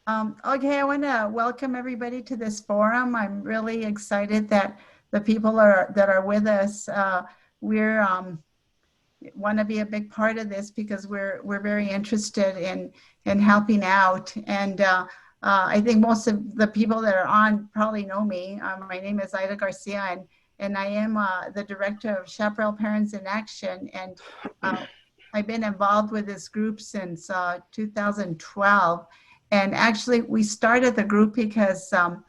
Okay, I want to welcome everybody to this forum. I'm really excited that the people that are with us, we're want to be a big part of this because we're very interested in helping out. And I think most of the people that are on probably know me. My name is Ida Garcia, and I am the director of Chaparral Parents in Action. And I've been involved with this group since 2012. And actually, we started the group because some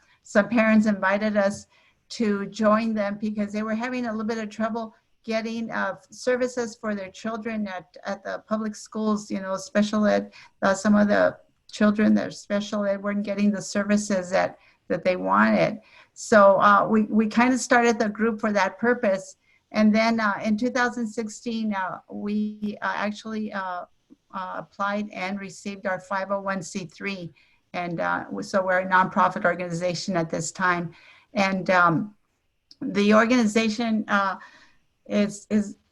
parents invited us to join them because they were having a little bit of trouble getting services for their children at the public schools, special ed. Some of the children that are special ed weren't getting the services that they wanted. So we kind of started the group for that purpose. And then in 2016, we actually applied and received our 501c3. And so we're a nonprofit organization at this time. And the organization is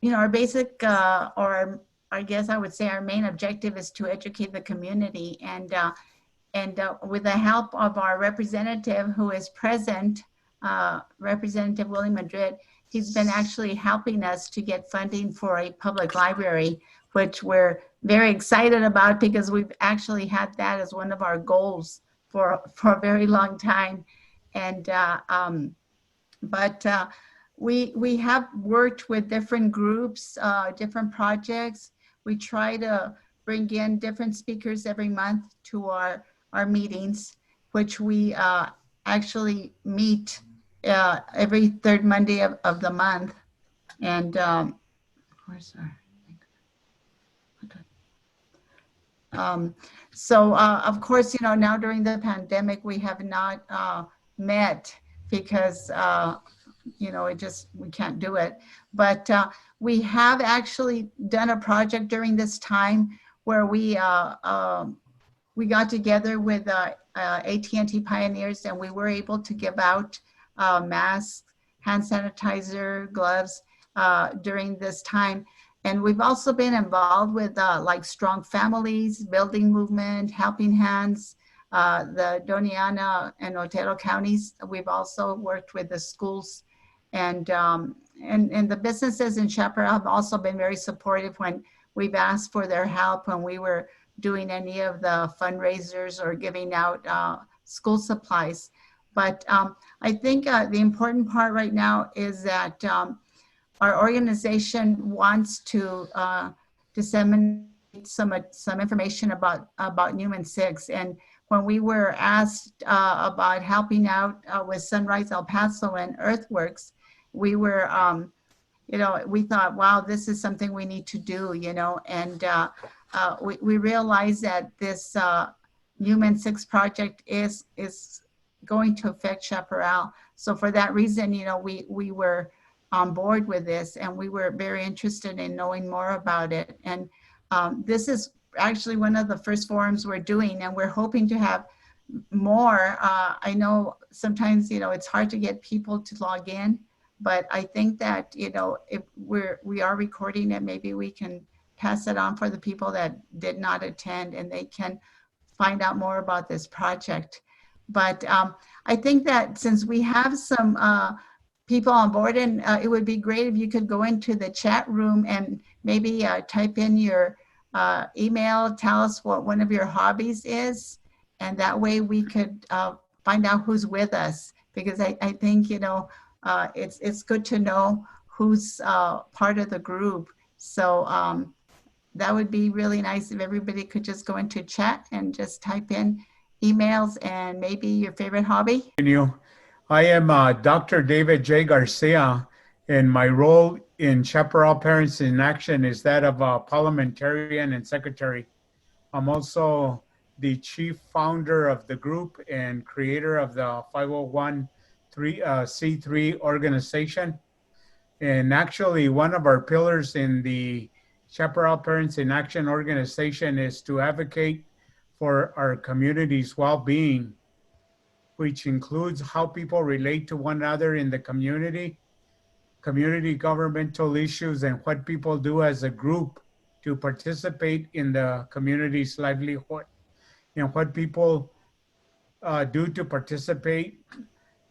our basic, or I guess I would say our main objective is to educate the community. And with the help of our representative who is present, Representative Willie Madrid, he's been actually helping us to get funding for a public library, which we're very excited about because we've actually had that as one of our goals for a very long time. And we have worked with different groups, different projects. We try to bring in different speakers every month to our meetings, which we actually meet every third Monday of the month. And where's our so of course, now during the pandemic, we have not met because we can't do it. But we have actually done a project during this time where we got together with AT&T Pioneers, and we were able to give out masks, hand sanitizer, gloves during this time. And we've also been involved with like Strong Families, Building Movement, Helping Hands, the Doñana and Otero counties. We've also worked with the schools, and the businesses in Chaparral have also been very supportive when we've asked for their help when we were doing any of the fundraisers or giving out school supplies. But I think the important part right now is that our organization wants to disseminate some information about Newman 6. And when we were asked about helping out with Sunrise El Paso and Earthworks, we were, we thought, wow, this is something we need to do, and we realized that this Newman 6 project is going to affect Chaparral. So for that reason, we were on board with this, and we were very interested in knowing more about it. And this is actually one of the first forums we're doing, and we're hoping to have more. I know sometimes, it's hard to get people to log in, but I think that, if we are recording it, maybe we can pass it on for the people that did not attend, and they can find out more about this project. But I think that since we have some people on board, and it would be great if you could go into the chat room and maybe type in your email, tell us what one of your hobbies is, and that way we could find out who's with us, because I think it's good to know who's part of the group. So that would be really nice if everybody could just go into chat and just type in emails and maybe your favorite hobby. I am Dr. David J. Garcia, and my role in Chaparral Parents in Action is that of a parliamentarian and secretary. I'm also the chief founder of the group and creator of the 501c3 organization. And actually, one of our pillars in the Chaparral Parents in Action organization is to advocate for our community's well-being, which includes how people relate to one another in the community governmental issues, and what people do as a group to participate in the community's livelihood, and what people due to participate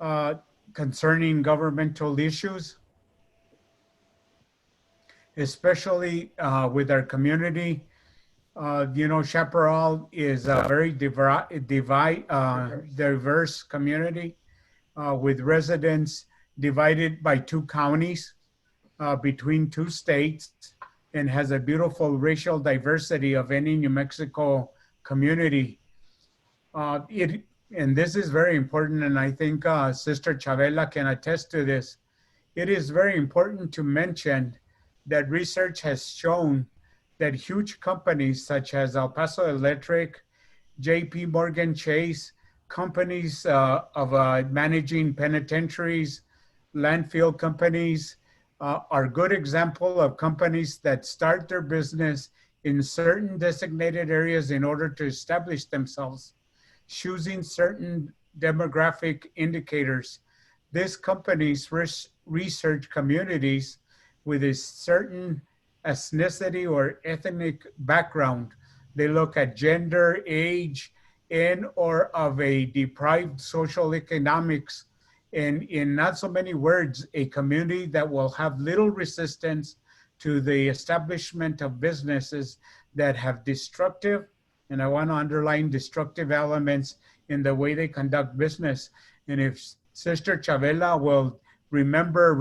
uh, concerning governmental issues, especially with our community. Chaparral is a very diverse community with residents divided by two counties between two states, and has a beautiful racial diversity of any New Mexico community. It and this is very important, and I think Sister Chavela can attest to this. It is very important to mention that research has shown that huge companies such as El Paso Electric, JP Morgan Chase, companies of managing penitentiaries, landfill companies, are good example of companies that start their business in certain designated areas in order to establish themselves, choosing certain demographic indicators. These companies research communities with a certain ethnicity or ethnic background. They look at gender, age, and or of a deprived social economics. And in not so many words, a community that will have little resistance to the establishment of businesses that have destructive, and I want to underline destructive elements in the way they conduct business. And if Sister Chavela will remember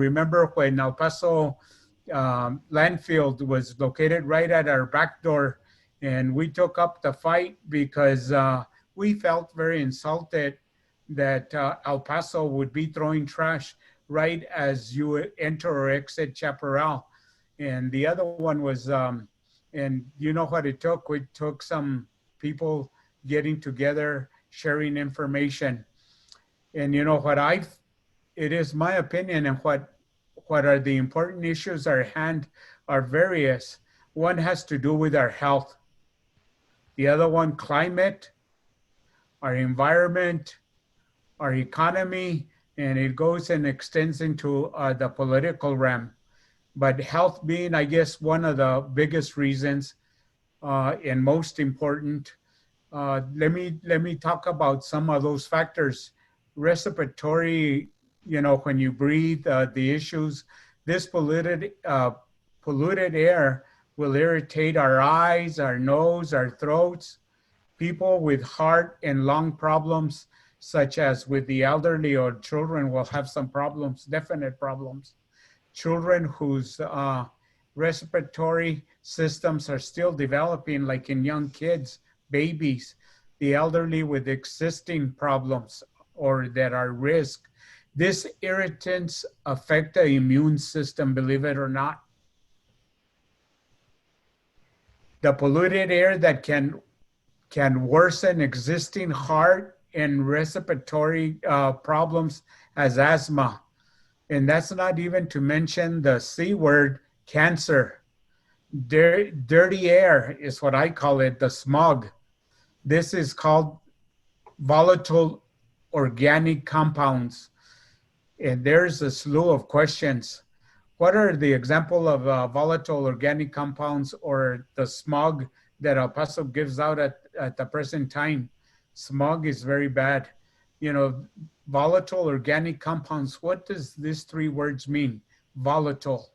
when El Paso landfill was located right at our back door, and we took up the fight because we felt very insulted that El Paso would be throwing trash right as you enter or exit Chaparral. And the other one was, and you know what it took? We took some people getting together, sharing information. And you know what it is my opinion, and what are the important issues at hand are various. One has to do with our health. The other one, climate, our environment, our economy, and it goes and extends into the political realm. But health being, I guess, one of the biggest reasons and most important. Let me talk about some of those factors. Respiratory, when you breathe, the issues. This polluted air will irritate our eyes, our nose, our throats. People with heart and lung problems, such as with the elderly or children, will have some problems, definite problems. Children whose respiratory systems are still developing, like in young kids, babies, the elderly with existing problems or that are risk. These irritants affect the immune system, believe it or not. The polluted air that can worsen existing heart and respiratory problems as asthma. And that's not even to mention the C word, cancer. Dirty air is what I call it, the smog. This is called volatile organic compounds. And there's a slew of questions. What are the example of volatile organic compounds or the smog that El Paso gives out at the present time? Smog is very bad. Volatile organic compounds, what does these three words mean? Volatile,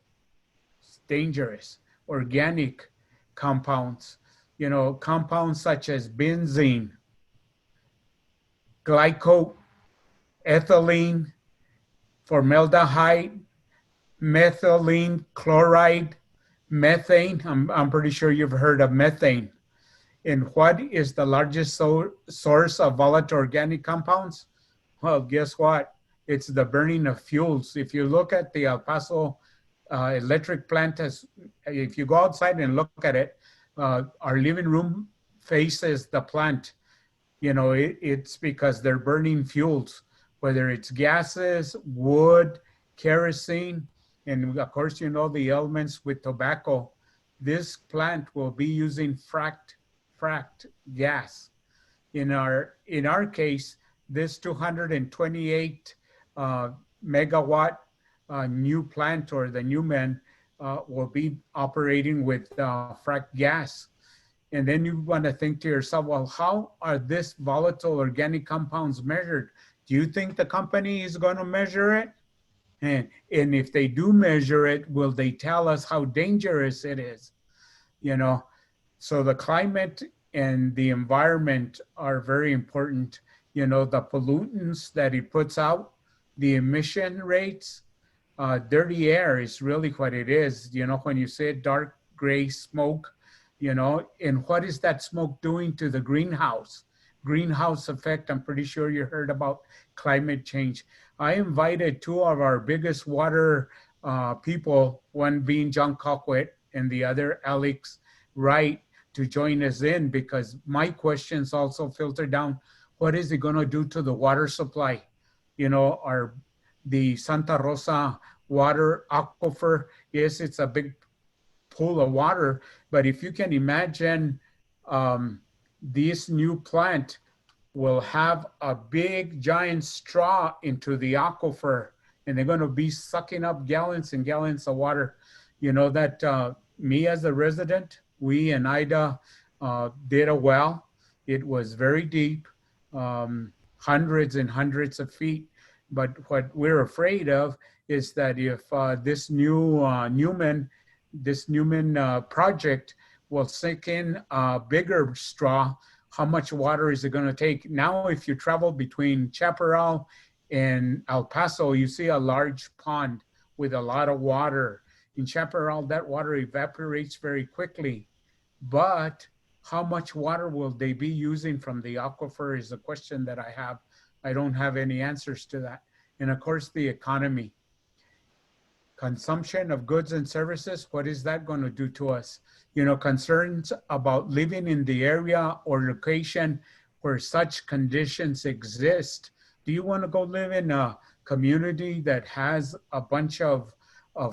it's dangerous. Organic compounds, compounds such as benzene, glycoethylene, formaldehyde, methylene chloride, methane. I'm pretty sure you've heard of methane. And what is the largest source of volatile organic compounds? Well, guess what? It's the burning of fuels. If you look at the El Paso electric plant, if you go outside and look at it, our living room faces the plant. It's because they're burning fuels, whether it's gases, wood, kerosene, and of course, the elements with tobacco. This plant will be using fracked gas. In our case, this 228 megawatt new plant, or the Newman, will be operating with fracked gas. And then you want to think to yourself, well, how are this volatile organic compounds measured? Do you think the company is going to measure it? And if they do measure it, will they tell us how dangerous it is? You know, so the climate and the environment are very important. You know, the pollutants that it puts out, the emission rates, dirty air is really what it is. You know, when you say dark gray smoke, you know, and what is that smoke doing to the greenhouse effect? I'm pretty sure you heard about climate change. I invited two of our biggest water people, one being John Colquitt and the other Alex Wright, to join us in, because my questions also filter down. What is it going to do to the water supply? You know, the Santa Rosa water aquifer, yes, it's a big pool of water, but if you can imagine, this new plant will have a big giant straw into the aquifer, and they're going to be sucking up gallons and gallons of water. You know that me as a resident, we and Ida did a well. It was very deep, hundreds and hundreds of feet. But what we're afraid of is that if this new Newman project will sink in a bigger straw, how much water is it going to take? Now, if you travel between Chaparral and El Paso, you see a large pond with a lot of water. In Chaparral, that water evaporates very quickly. But how much water will they be using from the aquifer is a question that I have. I don't have any answers to that. And of course, the economy. Consumption of goods and services, what is that going to do to us? You know, concerns about living in the area or location where such conditions exist. Do you want to go live in a community that has a bunch of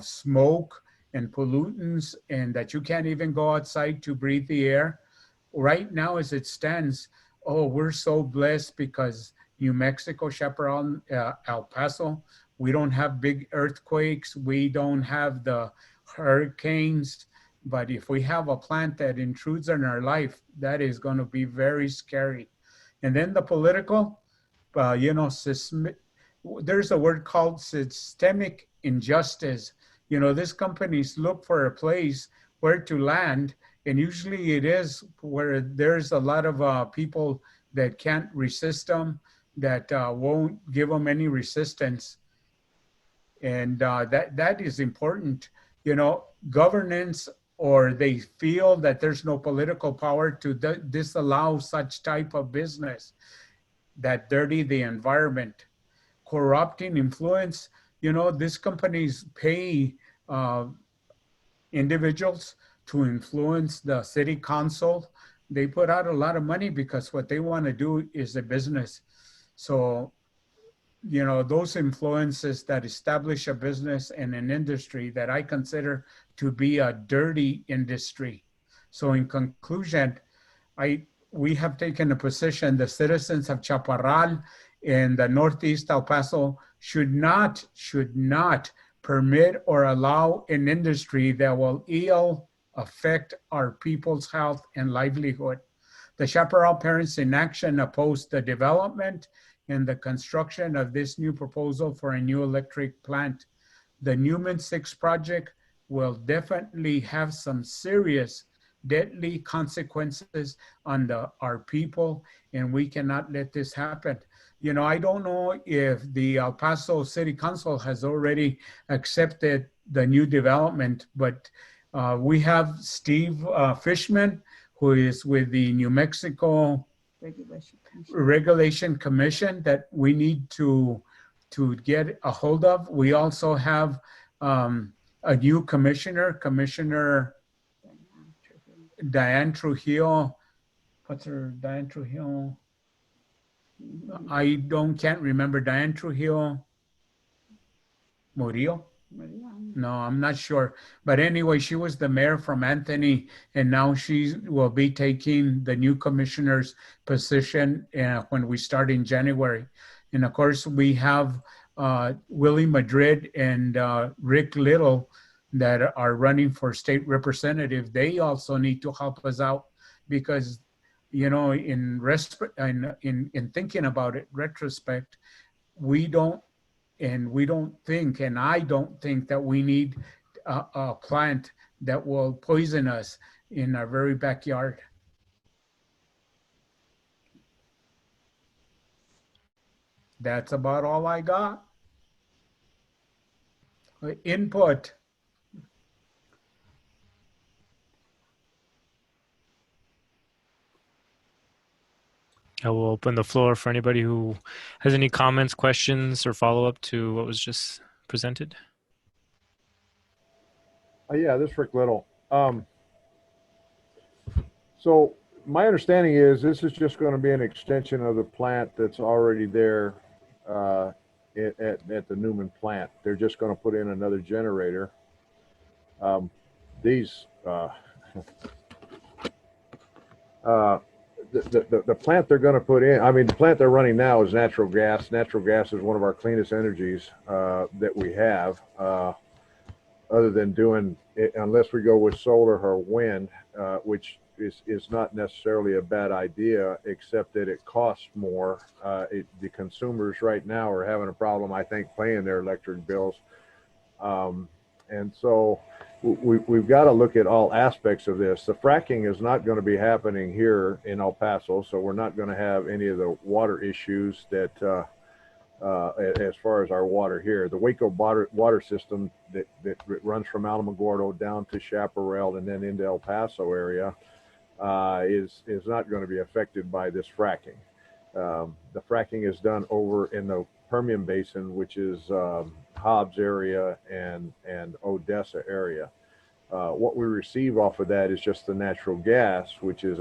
smoke and pollutants and that you can't even go outside to breathe the air? Right now, as it stands, oh, we're so blessed because New Mexico, Chaparral, El Paso, we don't have big earthquakes. We don't have the hurricanes. But if we have a plant that intrudes in our life, that is going to be very scary. And then the political, you know, there's a word called systemic injustice. You know, these companies look for a place where to land, and usually it is where there's a lot of people that can't resist them, that won't give them any resistance. And that is important. You know, governance, or they feel that there's no political power to disallow such type of business that dirty the environment. Corrupting influence, you know, these companies pay individuals to influence the city council. They put out a lot of money because what they want to do is a business. So, you know, those influences that establish a business and an industry that I consider to be a dirty industry. So in conclusion, we have taken a position, the citizens of Chaparral and the Northeast El Paso should not permit or allow an industry that will ill affect our people's health and livelihood. The Chaparral Parents in Action oppose the development and the construction of this new proposal for a new electric plant. The Newman 6 project will definitely have some serious deadly consequences on our people, and we cannot let this happen. You know, I don't know if the El Paso City Council has already accepted the new development, but we have Steve Fishman, who is with the New Mexico Regulation Commission that we need to get a hold of. We also have a new Commissioner Diane Trujillo. What's her, Diane Trujillo? Can't remember. Diane Trujillo Murillo? No, I'm not sure. But anyway, she was the mayor from Anthony, and now she will be taking the new commissioner's position when we start in January. And of course, we have Willie Madrid and Rick Little that are running for state representative. They also need to help us out. because, in thinking about it, retrospect, we don't think, and I don't think that we need a plant that will poison us in our very backyard. That's about all I got. Input. I will open the floor for anybody who has any comments, questions, or follow-up to what was just presented. Yeah, this is Rick Little. So my understanding is this is just going to be an extension of the plant that's already there at the Newman plant. They're just going to put in another generator. The plant they're going to put in, I mean, the plant they're running now is natural gas. Natural gas is one of our cleanest energies that we have, other than doing it, unless we go with solar or wind, which is not necessarily a bad idea, except that it costs more. The consumers right now are having a problem, I think, paying their electric bills. And so we've got to look at all aspects of this. The fracking is not going to be happening here in El Paso, so we're not going to have any of the water issues that, as far as our water here. The Waco water system that runs from Alamogordo down to Chaparral and then into El Paso area is not going to be affected by this fracking. The fracking is done over in the Permian Basin, which is Hobbs area and Odessa area. What we receive off of that is just the natural gas, which is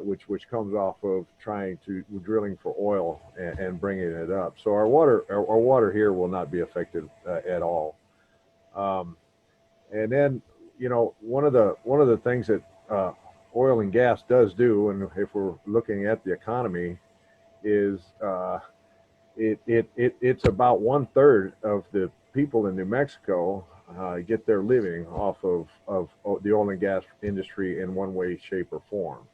which comes off of drilling for oil and bringing it up. So our water here will not be affected at all. And then, one of the things that oil and gas does do, and if we're looking at the economy, is it's about 1/3 of the people in New Mexico get their living off of the oil and gas industry in one way, shape, or form.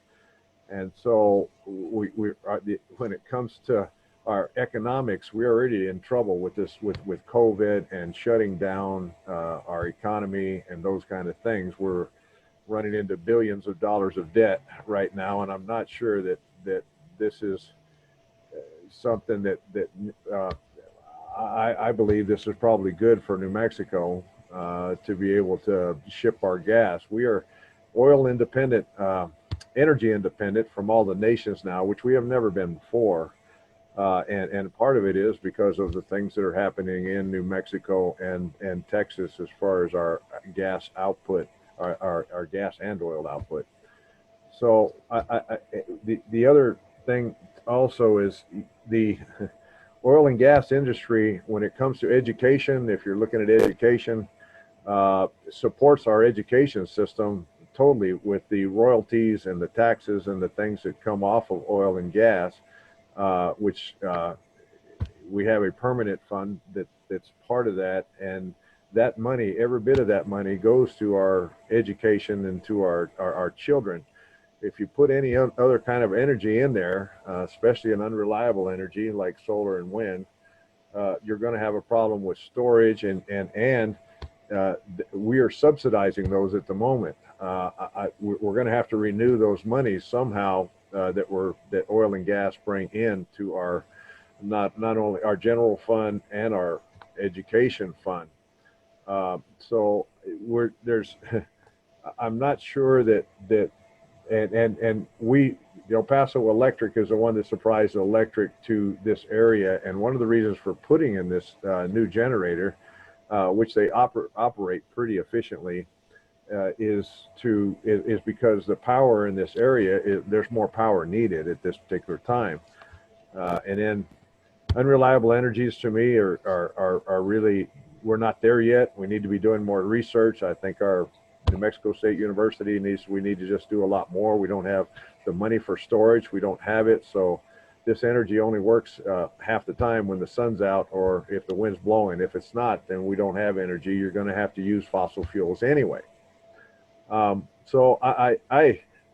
And so when it comes to our economics, we're already in trouble with this, with COVID and shutting down our economy and those kind of things. We're running into billions of dollars of debt right now, and I'm not sure that this is something that I believe this is probably good for New Mexico to be able to ship our gas. We are oil independent, energy independent from all the nations now, which we have never been before. And part of it is because of the things that are happening in New Mexico and Texas as far as our gas output, our gas and oil output. So the other thing also is the oil and gas industry, when it comes to education, if you're looking at education, supports our education system totally with the royalties and the taxes and the things that come off of oil and gas, which we have a permanent fund that's part of that. And that money, every bit of that money goes to our education and to our children. If you put any other kind of energy in there, especially an unreliable energy like solar and wind, you're going to have a problem with storage, and we are subsidizing those at the moment. We're going to have to renew those monies somehow that oil and gas bring in to our not only our general fund and our education fund. So I'm not sure that we, El Paso Electric is the one that supplies electric to this area. And one of the reasons for putting in this new generator, which they operate pretty efficiently, is because the power in this area, there's more power needed at this particular time. And then unreliable energies to me are really, we're not there yet. We need to be doing more research. I think our New Mexico State University we need to just do a lot more. We don't have the money for storage. We don't have it. So this energy only works half the time when the sun's out or if the wind's blowing. If it's not, then we don't have energy. You're going to have to use fossil fuels anyway. So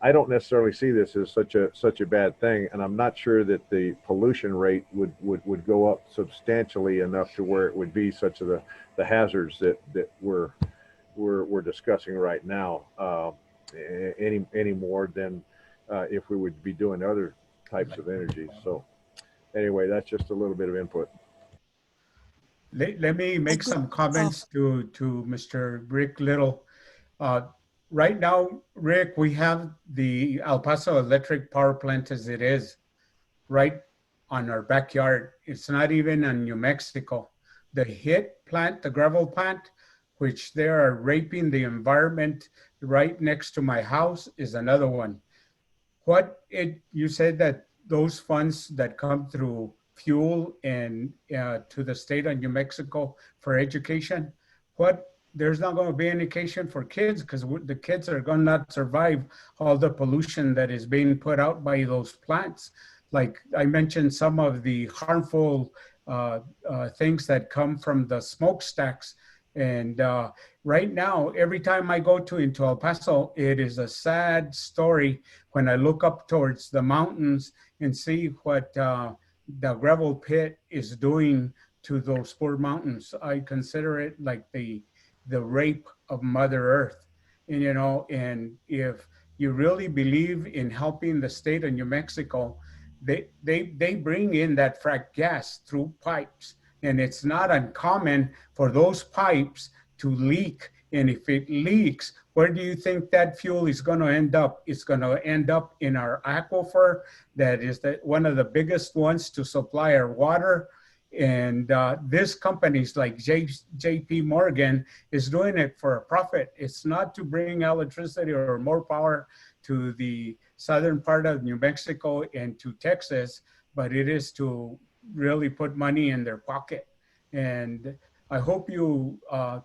I don't necessarily see this as such a bad thing, and I'm not sure that the pollution rate would go up substantially enough to where it would be such of the hazards that we're discussing right now, any more than if we would be doing other types of energy. So anyway, that's just a little bit of input. Let me make some comments to Mr. Rick Little. Right now, Rick, we have the El Paso Electric power plant as it is, right on our backyard. It's not even in New Mexico. The HIT plant, the gravel plant, which they are raping the environment right next to my house, is another one. You said that those funds that come through fuel and to the state of New Mexico for education, there's not going to be any education for kids because the kids are going to not survive all the pollution that is being put out by those plants. Like I mentioned, some of the harmful things that come from the smokestacks. And right now, every time I go into El Paso, it is a sad story when I look up towards the mountains and see what the gravel pit is doing to those poor mountains. I consider it like the rape of Mother Earth. And, and if you really believe in helping the state of New Mexico, they bring in that fracked-gas through pipes. And it's not uncommon for those pipes to leak. And if it leaks, where do you think that fuel is going to end up? It's going to end up in our aquifer. That is one of the biggest ones to supply our water. And this companies like JP Morgan is doing it for a profit. It's not to bring electricity or more power to the southern part of New Mexico and to Texas, but it is to really put money in their pocket. And I hope you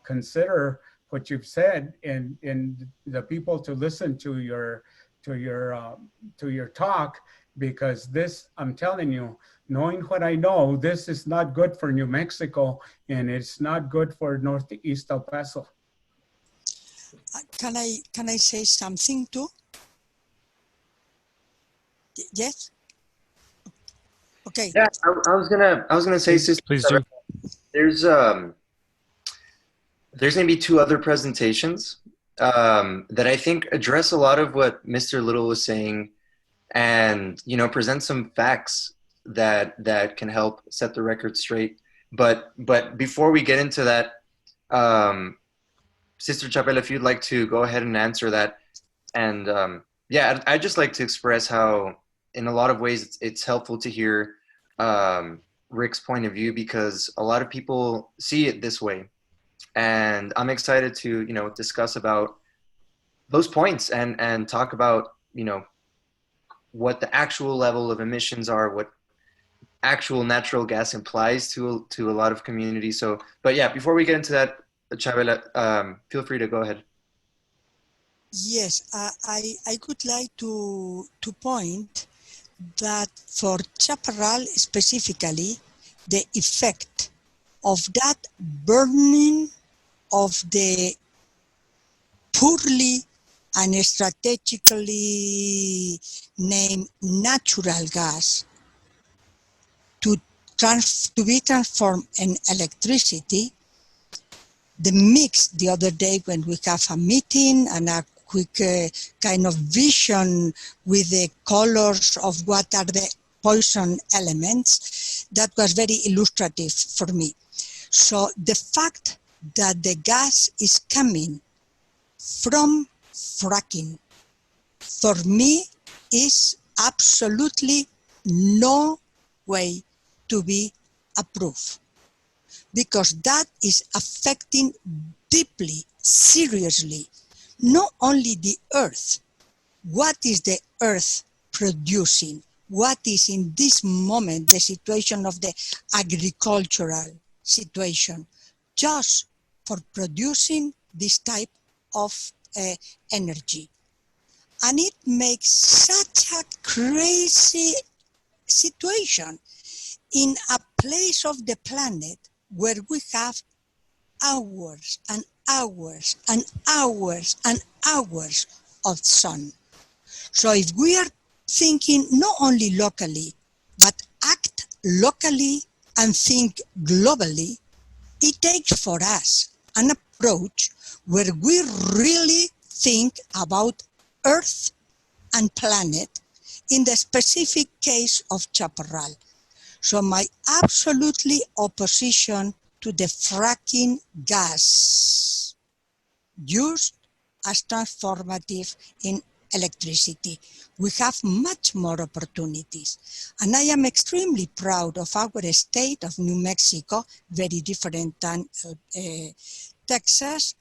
consider what you've said and the people to listen to your talk, because this, I'm telling you, knowing what I know, this is not good for New Mexico and it's not good for Northeast El Paso. Can I say something too? Yes. Okay. Yeah, I was gonna say, Sister, Please do. There's gonna be two other presentations that I think address a lot of what Mr. Little was saying, and present some facts that can help set the record straight. But before we get into that, Sister Chaparral, if you'd like to go ahead and answer that, and yeah, I'd just like to express how, in a lot of ways, it's helpful to hear Rick's point of view, because a lot of people see it this way. And I'm excited to, discuss about those points and talk about, what the actual level of emissions are, what actual natural gas implies to a lot of communities. So, but yeah, before we get into that, Chavela, feel free to go ahead. Yes, I would like to point that for Chaparral specifically, the effect of that burning of the poorly and strategically named natural gas to be transformed in electricity, the mix the other day when we have a meeting and a quick kind of vision with the colors of what are the poison elements, that was very illustrative for me. So the fact that the gas is coming from fracking, for me, is absolutely no way to be approved, because that is affecting deeply, seriously, not only the earth. What is the earth producing? What is in this moment the situation of the agricultural situation, just for producing this type of energy? And it makes such a crazy situation in a place of the planet where we have hours and hours and hours and hours of sun. So if we are thinking not only locally, but act locally and think globally, it takes for us an approach where we really think about Earth and planet in the specific case of Chaparral. So my absolutely opposition to the fracking gas used as transformative in electricity. We have much more opportunities. And I am extremely proud of our state of New Mexico, very different than Texas,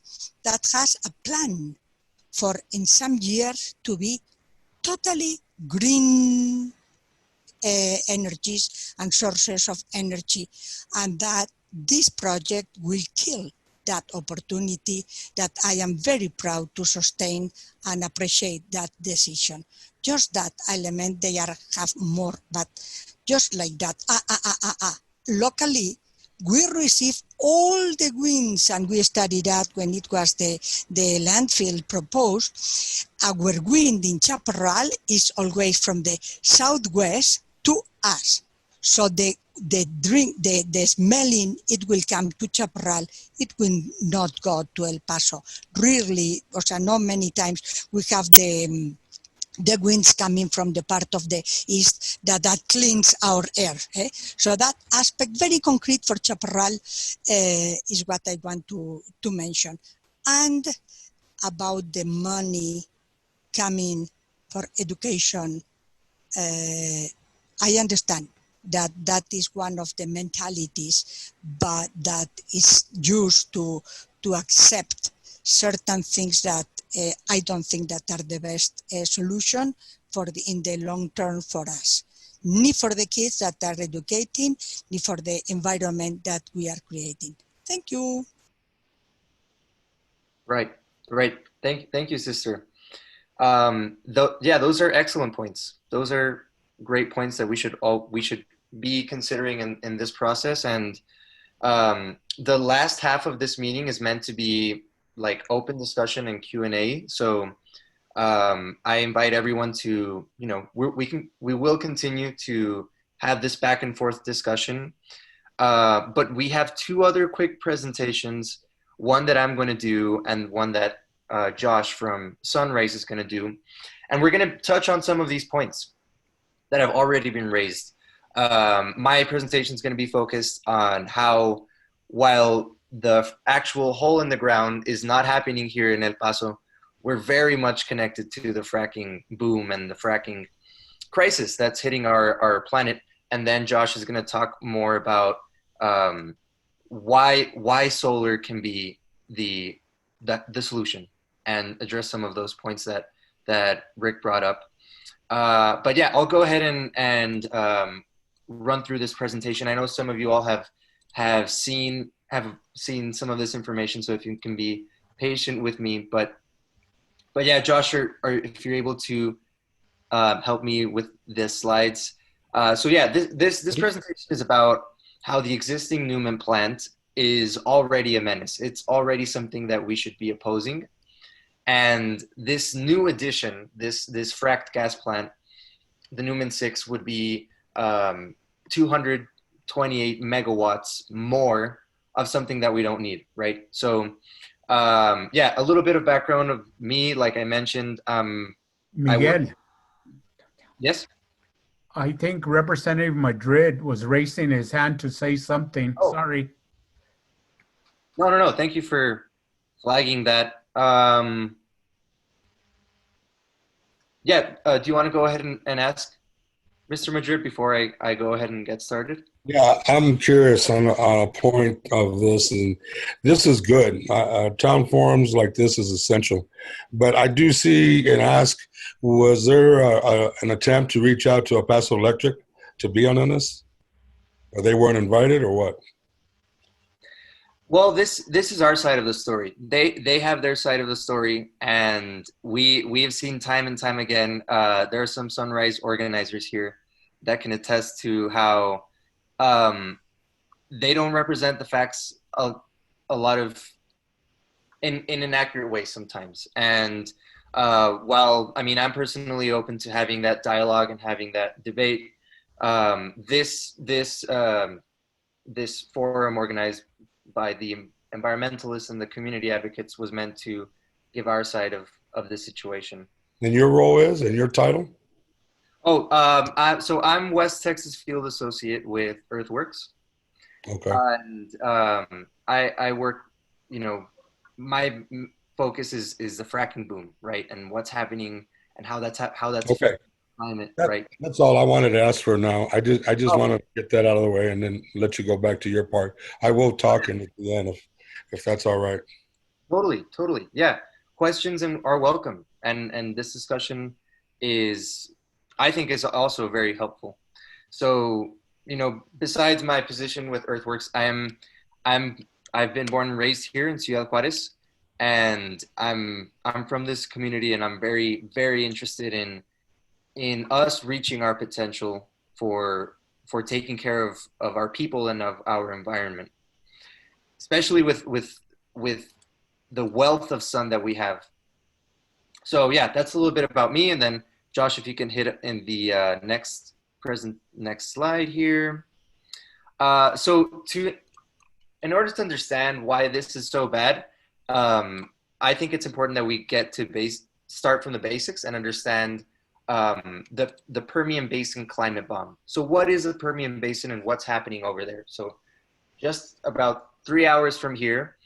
that has a plan for in some years to be totally green energies and sources of energy, and that this project will kill that opportunity that I am very proud to sustain and appreciate that decision. Just that element, they have more, but just like that, locally, we receive all the winds, and we studied that when it was the landfill proposed. Our wind in Chaparral is always from the southwest to us. So the smelling, it will come to Chaparral, it will not go to El Paso. Really, also not many times we have the winds coming from the part of the east that cleans our air. So that aspect, very concrete for Chaparral, is what I want to mention. And about the money coming for education, I understand that is one of the mentalities, but that is used to accept certain things that I don't think that are the best solution in the long term for us, ni for the kids that are educating, ni for the environment that we are creating. Thank you. Right. Thank you, sister. Those are excellent points. Those are great points that we should be considering in this process. And the last half of this meeting is meant to be like open discussion and Q&A. So I invite everyone to, we will continue to have this back and forth discussion. But we have two other quick presentations, one that I'm going to do and one that Josh from Sunrise is going to do. And we're going to touch on some of these points that have already been raised. My presentation is going to be focused on how, while the actual hole in the ground is not happening here in El Paso, we're very much connected to the fracking boom and the fracking crisis that's hitting our planet. And then Josh is going to talk more about why solar can be the solution and address some of those points that Rick brought up. But yeah, I'll go ahead and run through this presentation. I know some of you all have seen some of this information, so if you can be patient with me. But yeah, Josh, if you're able to help me with the slides. So yeah, this presentation is about how the existing Newman plant is already a menace. It's already something that we should be opposing. And this new addition, this Fracked-gas plant, the Newman 6, would be 228 megawatts more of something that we don't need, right? So yeah, a little bit of background of me, like I mentioned. Miguel, Yes? I think Representative Madrid was raising his hand to say something. Oh. Sorry. No. Thank you for flagging that. Yeah, do you want to go ahead and ask Mr. Madrid before I go ahead and get started? Yeah, I'm curious on a point of this, and this is good. Town forums like this is essential. But I do see and ask, was there an attempt to reach out to a Paso Electric to be on this? Or they weren't invited, or what? Well, this is our side of the story. They have their side of the story, and we have seen time and time again. There are some Sunrise organizers here that can attest to how they don't represent the facts a lot of in an accurate way sometimes. And While, I mean, I'm personally open to having that dialogue and having that debate, this forum organized by the environmentalists and the community advocates was meant to give our side of the situation. And your role is, and your title? Oh, so I'm West Texas Field Associate with Earthworks. Okay. And I work, you know, my focus is the fracking boom, right? And what's happening and how that's Okay. climate, That, right? That's all I wanted to ask for now. I just Oh. want to get that out of the way and then let you go back to your part. I will talk in at the end if that's all right. Totally. Yeah. Questions are welcome. And this discussion is, I think, is also very helpful. So, you know, besides my position with Earthworks, I've been born and raised here in Ciudad Juarez, and I'm from this community, and I'm very, very interested in us reaching our potential for taking care of our people and of our environment, especially with the wealth of sun that we have. So yeah, that's a little bit about me. And then Josh, if you can hit in the next slide here. So in order to understand why this is so bad, I think it's important that we get to start from the basics and understand the Permian Basin Climate Bomb. So what is the Permian Basin and what's happening over there? So just about 3 hours from here,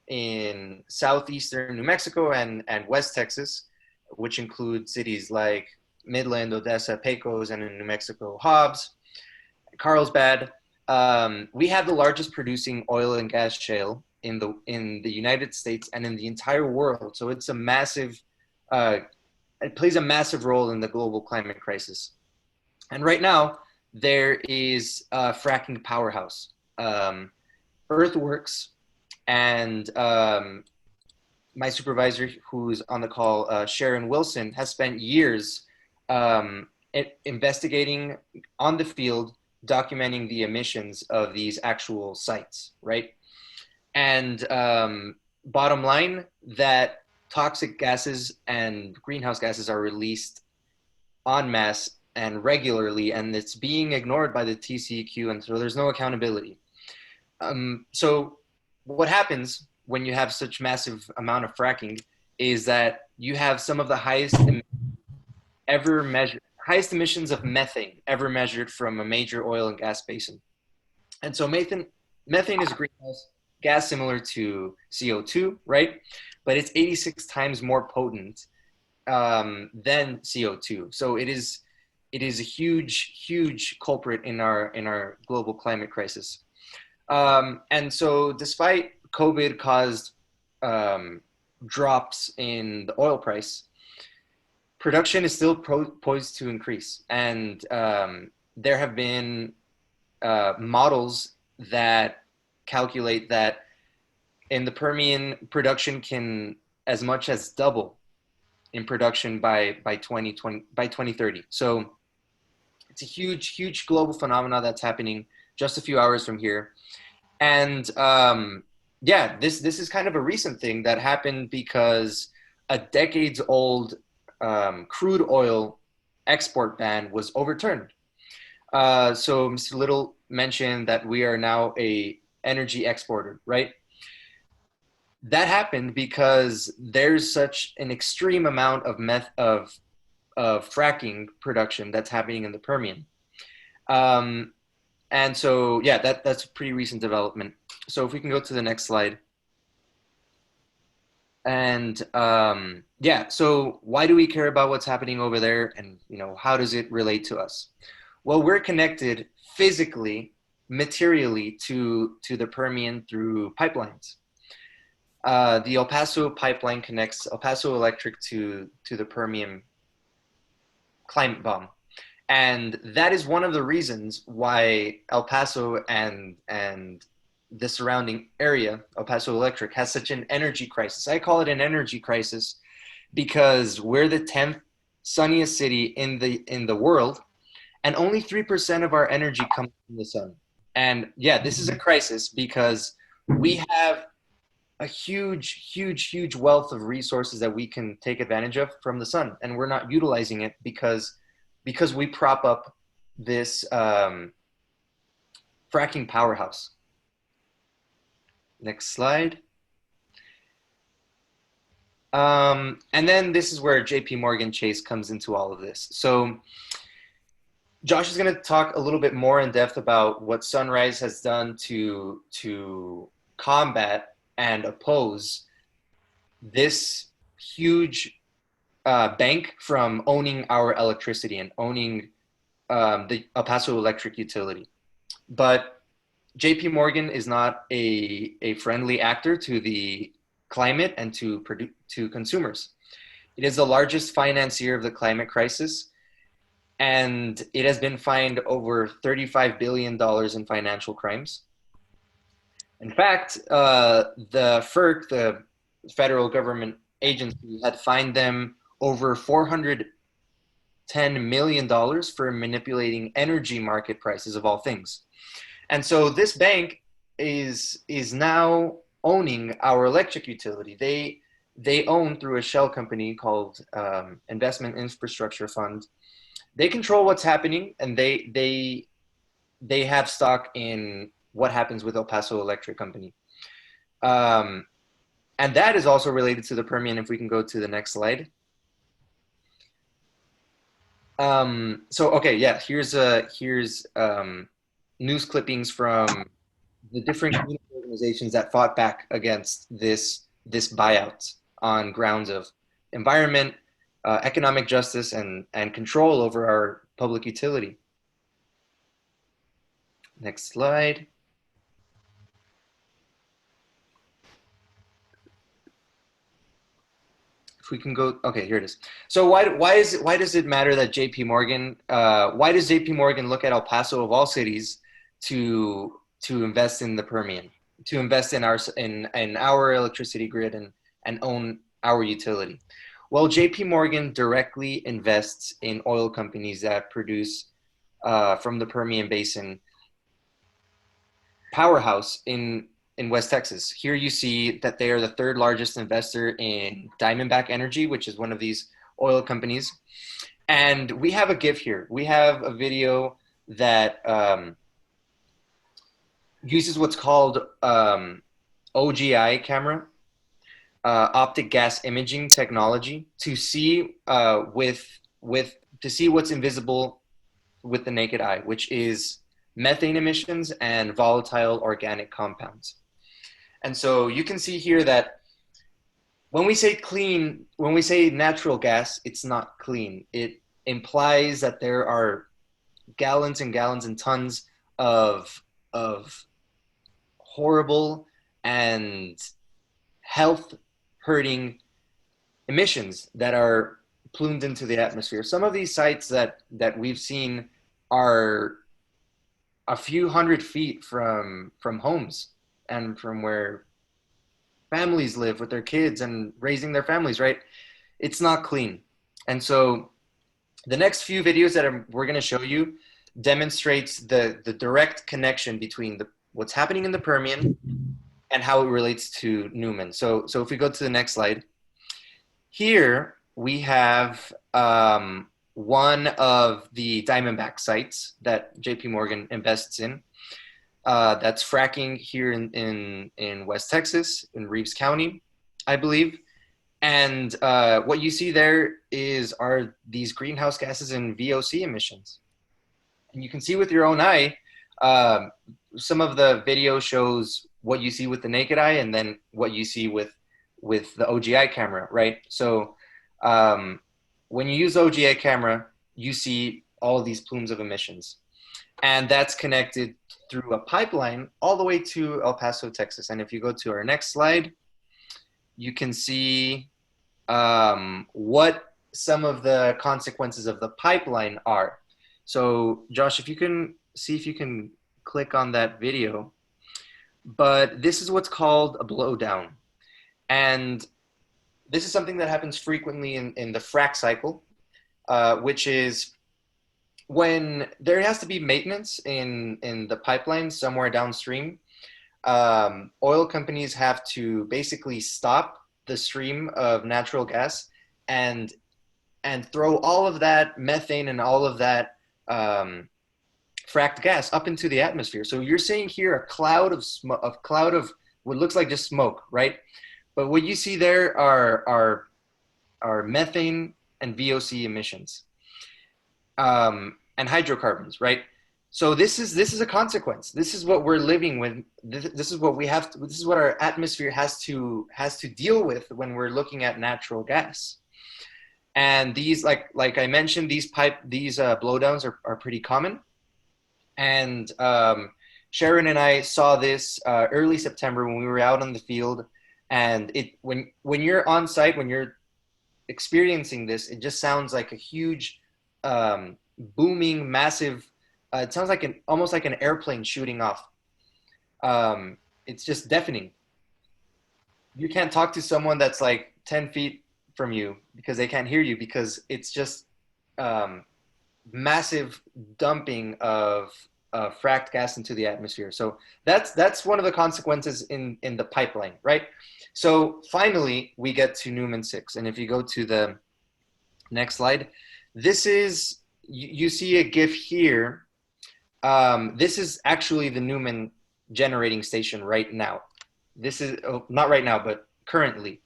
in southeastern New Mexico and West Texas, which include cities like Midland, Odessa, Pecos, and in New Mexico, Hobbs, Carlsbad. We have the largest producing oil and gas shale in the United States and in the entire world. So it's a massive, it plays a massive role in the global climate crisis. And right now, there is a fracking powerhouse. Earthworks and my supervisor, who's on the call, Sharon Wilson, has spent years investigating on the field, documenting the emissions of these actual sites, right? And bottom line, that toxic gases and greenhouse gases are released en masse and regularly, and it's being ignored by the TCEQ, and so there's no accountability. So what happens when you have such massive amount of fracking is that you have some of the highest emissions of methane ever measured from a major oil and gas basin. And so methane is a greenhouse gas similar to CO2, right? But it's 86 times more potent than CO2. So it is a huge culprit in our global climate crisis. And so despite COVID caused drops in the oil price, production is still poised to increase. And there have been models that calculate that in the Permian, production can as much as double in production by 2030. So it's a huge global phenomena that's happening just a few hours from here. And yeah, this is kind of a recent thing that happened because a decades-old crude oil export ban was overturned. So Mr. Little mentioned that we are now a energy exporter, right? That happened because there's such an extreme amount of fracking production that's happening in the Permian. And so, yeah, that's a pretty recent development. So if we can go to the next slide. And yeah, so why do we care about what's happening over there? And, you know, how does it relate to us? Well, we're connected physically, materially to the Permian through pipelines. The El Paso Pipeline connects El Paso Electric to the Permian Climate Bomb. And that is one of the reasons why El Paso and the surrounding area, El Paso Electric, has such an energy crisis. I call it an energy crisis because we're the 10th sunniest city in the world, and only 3% of our energy comes from the sun. And yeah, this is a crisis because we have a huge wealth of resources that we can take advantage of from the sun, and we're not utilizing it because we prop up this fracking powerhouse. Next slide. And then this is where JP Morgan Chase comes into all of this. So Josh is going to talk a little bit more in depth about what Sunrise has done to combat and oppose this huge bank from owning our electricity and owning the El Paso Electric utility. But JP Morgan is not a friendly actor to the climate and to consumers. It is the largest financier of the climate crisis, and it has been fined over $35 billion in financial crimes. In fact, the FERC, the federal government agency, had fined them over $410 million for manipulating energy market prices of all things. And so this bank is now owning our electric utility. They own, through a shell company called Investment Infrastructure Fund, they control what's happening, and they have stock in what happens with El Paso Electric Company. And that is also related to the Permian, if we can go to the next slide. So, okay, yeah, here's news clippings from the different community organizations that fought back against this buyout on grounds of environment, economic justice, and control over our public utility. Next slide. If we can go, okay, here it is. So why does it matter that JP Morgan? Why does JP Morgan look at El Paso of all cities to invest in the Permian, to invest in our electricity grid and own our utility? Well, JP Morgan directly invests in oil companies that produce from the Permian Basin powerhouse in West Texas. Here you see that they are the third largest investor in Diamondback Energy, which is one of these oil companies. And we have a GIF here. We have a video that uses what's called OGI camera, optic gas imaging technology, to see to see what's invisible with the naked eye, which is methane emissions and volatile organic compounds. And so you can see here that when we say clean, when we say natural gas, it's not clean. It implies that there are gallons and gallons and tons of horrible and health hurting emissions that are plumed into the atmosphere. Some of these sites that we've seen are a few hundred feet from homes and from where families live with their kids and raising their families, right? It's not clean. And so the next few videos that we're going to show you demonstrates the direct connection between what's happening in the Permian and how it relates to Newman. So if we go to the next slide, here we have one of the Diamondback sites that JP Morgan invests in. That's fracking here in West Texas, in Reeves County, I believe. And what you see there are these greenhouse gases and VOC emissions. And you can see with your own eye, some of the video shows what you see with the naked eye and then what you see with the OGI camera, right? So when you use the OGI camera, you see all these plumes of emissions. And that's connected through a pipeline all the way to El Paso, Texas. And if you go to our next slide, you can see what some of the consequences of the pipeline are. So Josh, if you can see if you can click on that video, but this is what's called a blowdown. And this is something that happens frequently in the frac cycle, which is when there has to be maintenance in the pipeline somewhere downstream. oil companies have to basically stop the stream of natural gas and throw all of that methane and all of that fracked gas up into the atmosphere. So you're seeing here a cloud of what looks like just smoke, right? But what you see there are methane and VOC emissions, and hydrocarbons, right? So this is a consequence. This is what we're living with. This is what we have. This is what our atmosphere has to deal with when we're looking at natural gas. And these, like I mentioned, these blowdowns are pretty common. And Sharon and I saw this early September when we were out on the field. And when you're on site, when you're experiencing this, it just sounds like a huge, booming, massive. It sounds like almost like an airplane shooting off. It's just deafening. You can't talk to someone that's like 10 feet from you because they can't hear you, because it's just massive dumping of fracked gas into the atmosphere. So that's one of the consequences in the pipeline, right? So finally, we get to Newman 6. And if you go to the next slide, this is, you see a GIF here. This is actually the Newman generating station right now. This is, not right now, but currently.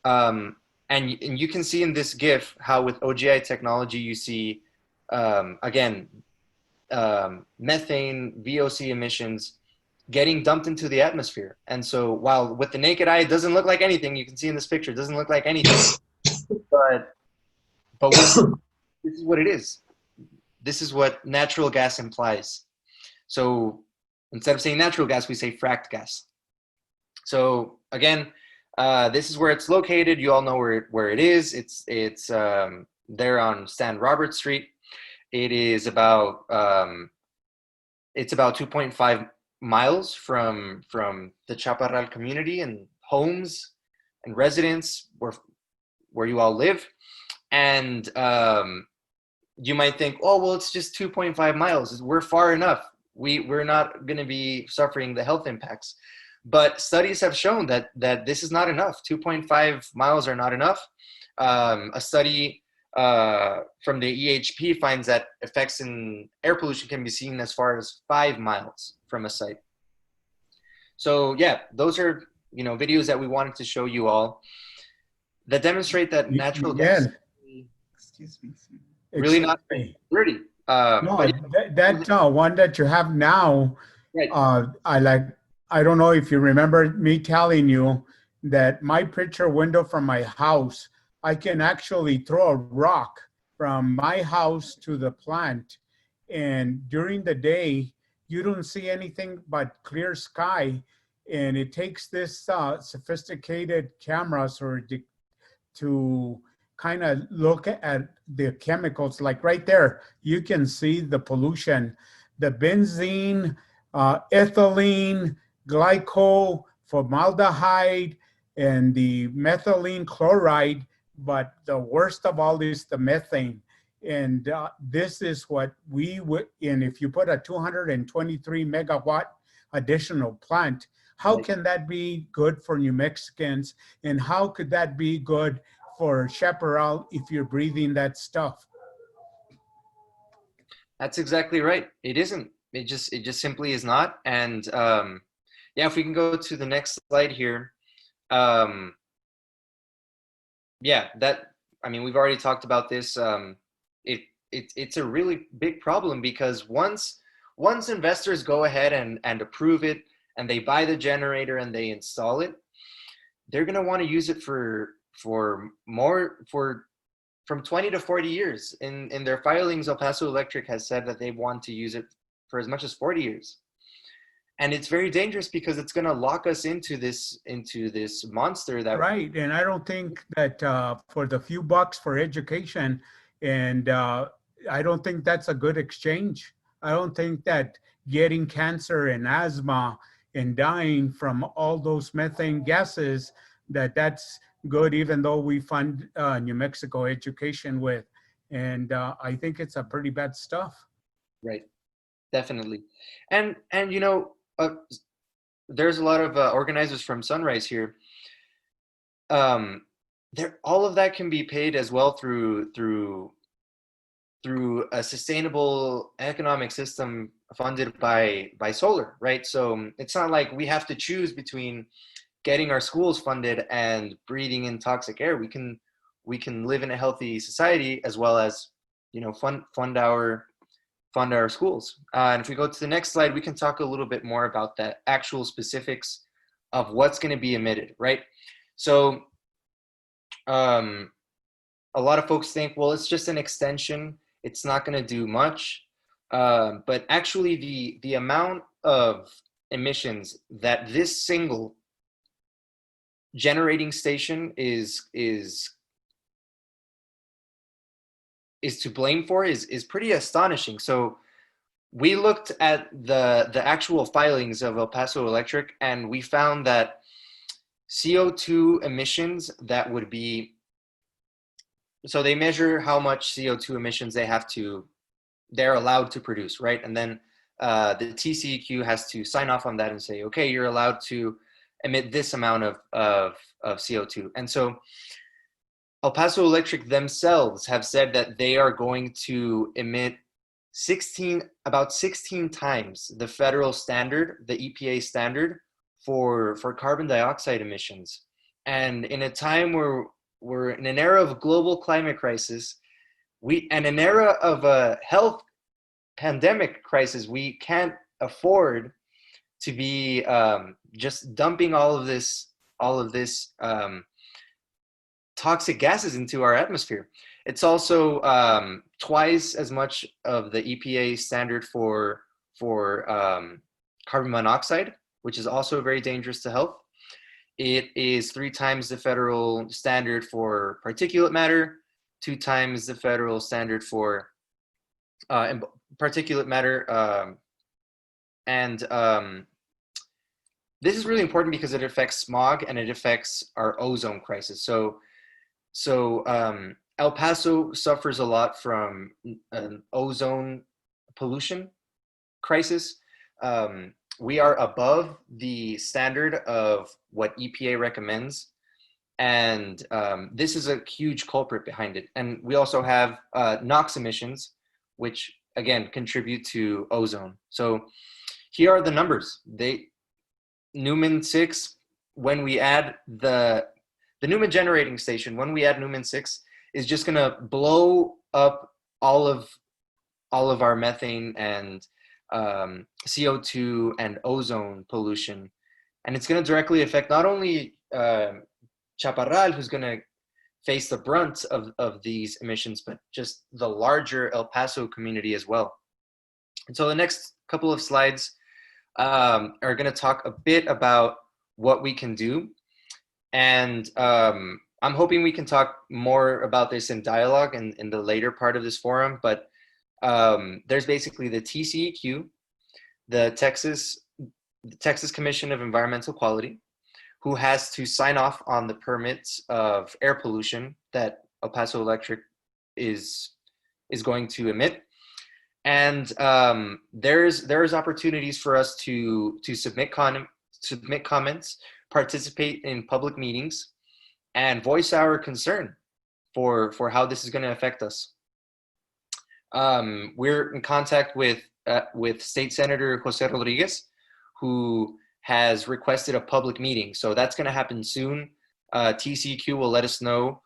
And you can see in this GIF how with OGI technology, you see, again, methane, VOC emissions getting dumped into the atmosphere. And so while with the naked eye, it doesn't look like anything, you can see in this picture, it doesn't look like anything, but this is what it is. This is what natural gas implies. So instead of saying natural gas, we say fracked gas. So again, this is where it's located. You all know where it is. It's there on Stan Roberts Street. It is about 2.5 miles from the Chaparral community and homes and residents where you all live. And you might think, oh, well, it's just 2.5 miles. We're far enough. We're not going to be suffering the health impacts. But studies have shown that this is not enough. 2.5 miles are not enough. A study from the EHP finds that effects in air pollution can be seen as far as 5 miles from a site. So yeah, those are videos that we wanted to show you all that demonstrate that natural gas. Excuse me. Really not dirty. No, that one that you have now, right. I don't know if you remember me telling you that my picture window from my house, I can actually throw a rock from my house to the plant. And during the day, you don't see anything but clear sky. And it takes this sophisticated cameras to kind of look at the chemicals. Like right there, you can see the pollution, the benzene, ethylene, glycol, formaldehyde, and the methylene chloride. But the worst of all is the methane. And this is what we would, and if you put a 223 megawatt additional plant, how can that be good for New Mexicans? And how could that be good for Chaparral if you're breathing that stuff? That's exactly right. It isn't. It just simply is not. And yeah, if we can go to the next slide here. Yeah, we've already talked about this. It's a really big problem because once investors go ahead and approve it and they buy the generator and they install it, they're going to want to use it for from 20 to 40 years. In their filings, El Paso Electric has said that they want to use it for as much as 40 years. And it's very dangerous because it's going to lock us into this monster that. Right. And I don't think that for the few bucks for education, and I don't think that's a good exchange. I don't think that getting cancer and asthma and dying from all those methane gases, that's good, even though we fund New Mexico education with. And I think it's a pretty bad stuff. Right. Definitely. And there's a lot of organizers from Sunrise here. All of that can be paid as well through a sustainable economic system funded by solar, right? So it's not like we have to choose between getting our schools funded and breathing in toxic air. We can live in a healthy society as well as, you know, fund our schools. And if we go to the next slide, we can talk a little bit more about the actual specifics of what's going to be emitted, right? So a lot of folks think, well, it's just an extension. It's not going to do much. But actually the amount of emissions that this single generating station is to blame for is pretty astonishing. So we looked at the actual filings of El Paso Electric, and we found that CO2 emissions that would be, so they measure how much CO2 emissions they're allowed to produce, right? And then the TCEQ has to sign off on that and say, okay, you're allowed to emit this amount of CO2. And so El Paso Electric themselves have said that they are going to emit about 16 times the federal standard, the EPA standard for carbon dioxide emissions. And in a time where we're in an era of global climate crisis, and an era of a health pandemic crisis, we can't afford to be just dumping all of this toxic gases into our atmosphere. It's also twice as much of the EPA standard for carbon monoxide, which is also very dangerous to health. It is 3 times the federal standard for particulate matter, 2 times the federal standard for particulate matter, and this is really important because it affects smog and it affects our ozone crisis. So El Paso suffers a lot from an ozone pollution crisis. We are above the standard of what EPA recommends, and this is a huge culprit behind it. And we also have NOx emissions, which again contribute to ozone. So here are the numbers. Newman 6, when we add the Newman generating station, when we add Newman 6, is just going to blow up all of our methane and CO2 and ozone pollution. And it's going to directly affect not only Chaparral, who's going to face the brunt of these emissions, but just the larger El Paso community as well. And so the next couple of slides are going to talk a bit about what we can do. And I'm hoping we can talk more about this in dialogue in the later part of this forum, but there's basically the TCEQ, the Texas Commission of Environmental Quality, who has to sign off on the permits of air pollution that El Paso Electric is going to emit. And there's opportunities for us to submit comments, participate in public meetings, and voice our concern for how this is going to affect us. We're in contact with State Senator Jose Rodriguez, who has requested a public meeting. So that's going to happen soon. TCEQ will let us know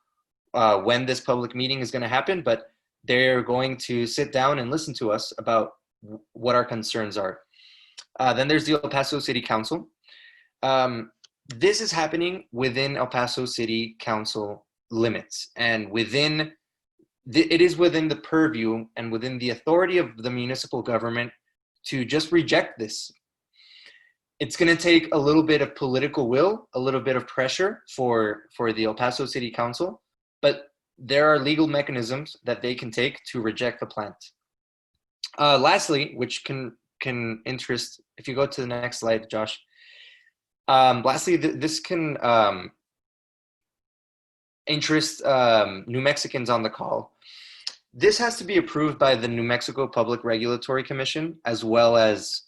when this public meeting is going to happen, but they're going to sit down and listen to us about what our concerns are. Then there's the El Paso City Council. This is happening within El Paso City Council limits, and it is within the purview and within the authority of the municipal government to just reject this. It's going to take a little bit of political will, a little bit of pressure for the El Paso City Council, but there are legal mechanisms that they can take to reject the plant. Lastly, which can interest, if you go to the next slide, Josh. Lastly, this can interest New Mexicans on the call. This has to be approved by the New Mexico Public Regulatory Commission, as well as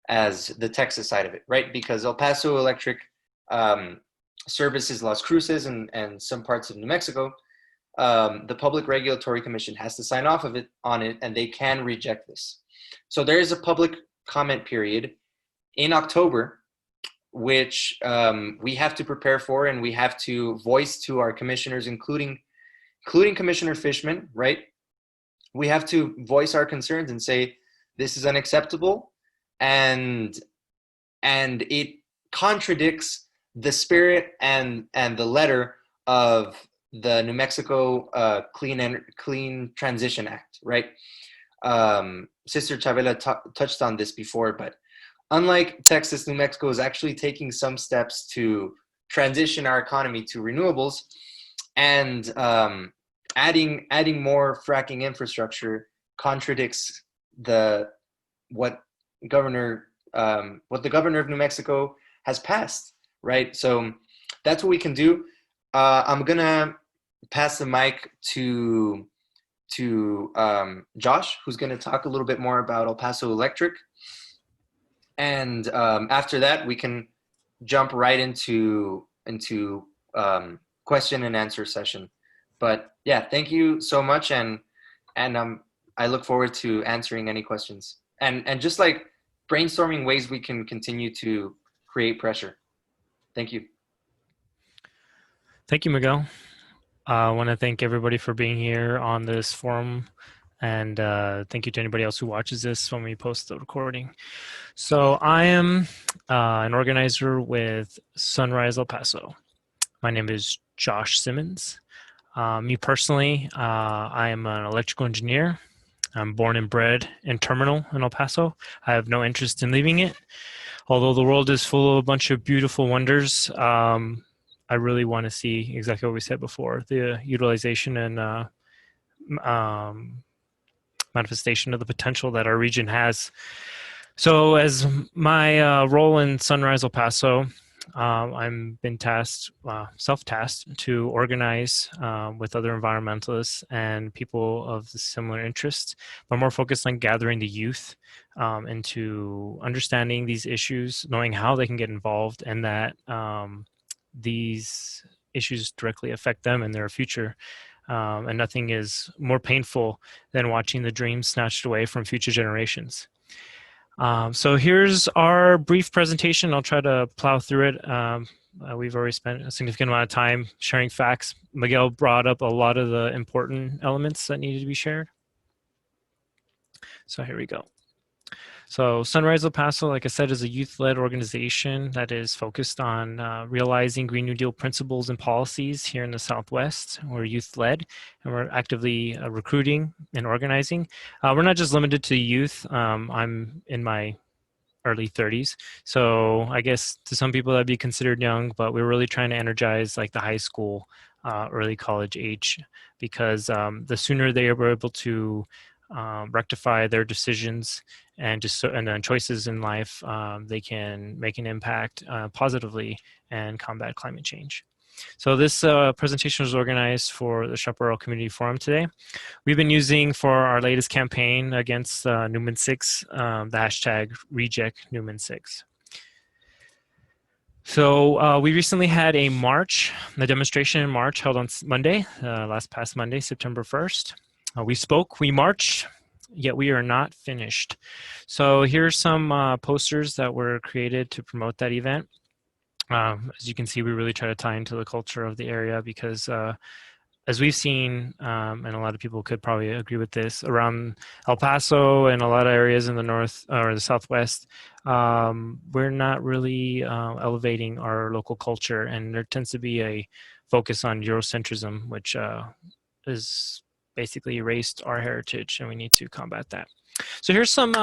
as the Texas side of it, right? Because El Paso Electric services Las Cruces and some parts of New Mexico. The Public Regulatory Commission has to sign off on it, and they can reject this. So there is a public comment period in October, which we have to prepare for, and we have to voice to our commissioners, including Commissioner Fishman, right? We have to voice our concerns and say, this is unacceptable, and it contradicts the spirit and the letter of the New Mexico Clean Transition Act, right? Sister Chavela touched on this before, but unlike Texas, New Mexico is actually taking some steps to transition our economy to renewables, and adding more fracking infrastructure contradicts what the governor of New Mexico has passed, right? So that's what we can do. I'm gonna pass the mic to Josh, who's gonna talk a little bit more about El Paso Electric, and after that we can jump right into question and answer session. But yeah, thank you so much, and I look forward to answering any questions and just like brainstorming ways we can continue to create pressure. Thank you. Thank you, Miguel. I want to thank everybody for being here on this forum, and thank you to anybody else who watches this when we post the recording. So I am an organizer with Sunrise El Paso. My name is Josh Simmons. Me personally, I am an electrical engineer. I'm born and bred in Terminal in El Paso. I have no interest in leaving it. Although the world is full of a bunch of beautiful wonders, I really want to see exactly what we said before, the utilization and manifestation of the potential that our region has. So as my role in Sunrise El Paso, I've been self-tasked to organize with other environmentalists and people of the similar interests, but more focused on gathering the youth into understanding these issues, knowing how they can get involved, and that these issues directly affect them and their future. And nothing is more painful than watching the dreams snatched away from future generations. So here's our brief presentation. I'll try to plow through it. We've already spent a significant amount of time sharing facts. Miguel brought up a lot of the important elements that needed to be shared. So here we go. So Sunrise El Paso, like I said, is a youth-led organization that is focused on realizing Green New Deal principles and policies here in the Southwest. We're youth-led, and we're actively recruiting and organizing. We're not just limited to youth. I'm in my early 30s, so I guess to some people that'd be considered young, but we're really trying to energize like the high school, early college age, because the sooner they are able to rectify their decisions and choices in life, they can make an impact positively and combat climate change. So this presentation was organized for the Chaparral Community Forum today. We've been using for our latest campaign against Newman 6, the hashtag reject Newman 6. So we recently had a demonstration in March held on Monday, past Monday, September 1st. We spoke, we marched, yet we are not finished. So here's some posters that were created to promote that event. As you can see, we really try to tie into the culture of the area because as we've seen, and a lot of people could probably agree with this, around El Paso and a lot of areas in the north or the southwest, we're not really elevating our local culture, and there tends to be a focus on Eurocentrism, which is basically erased our heritage, and we need to combat that. So here's some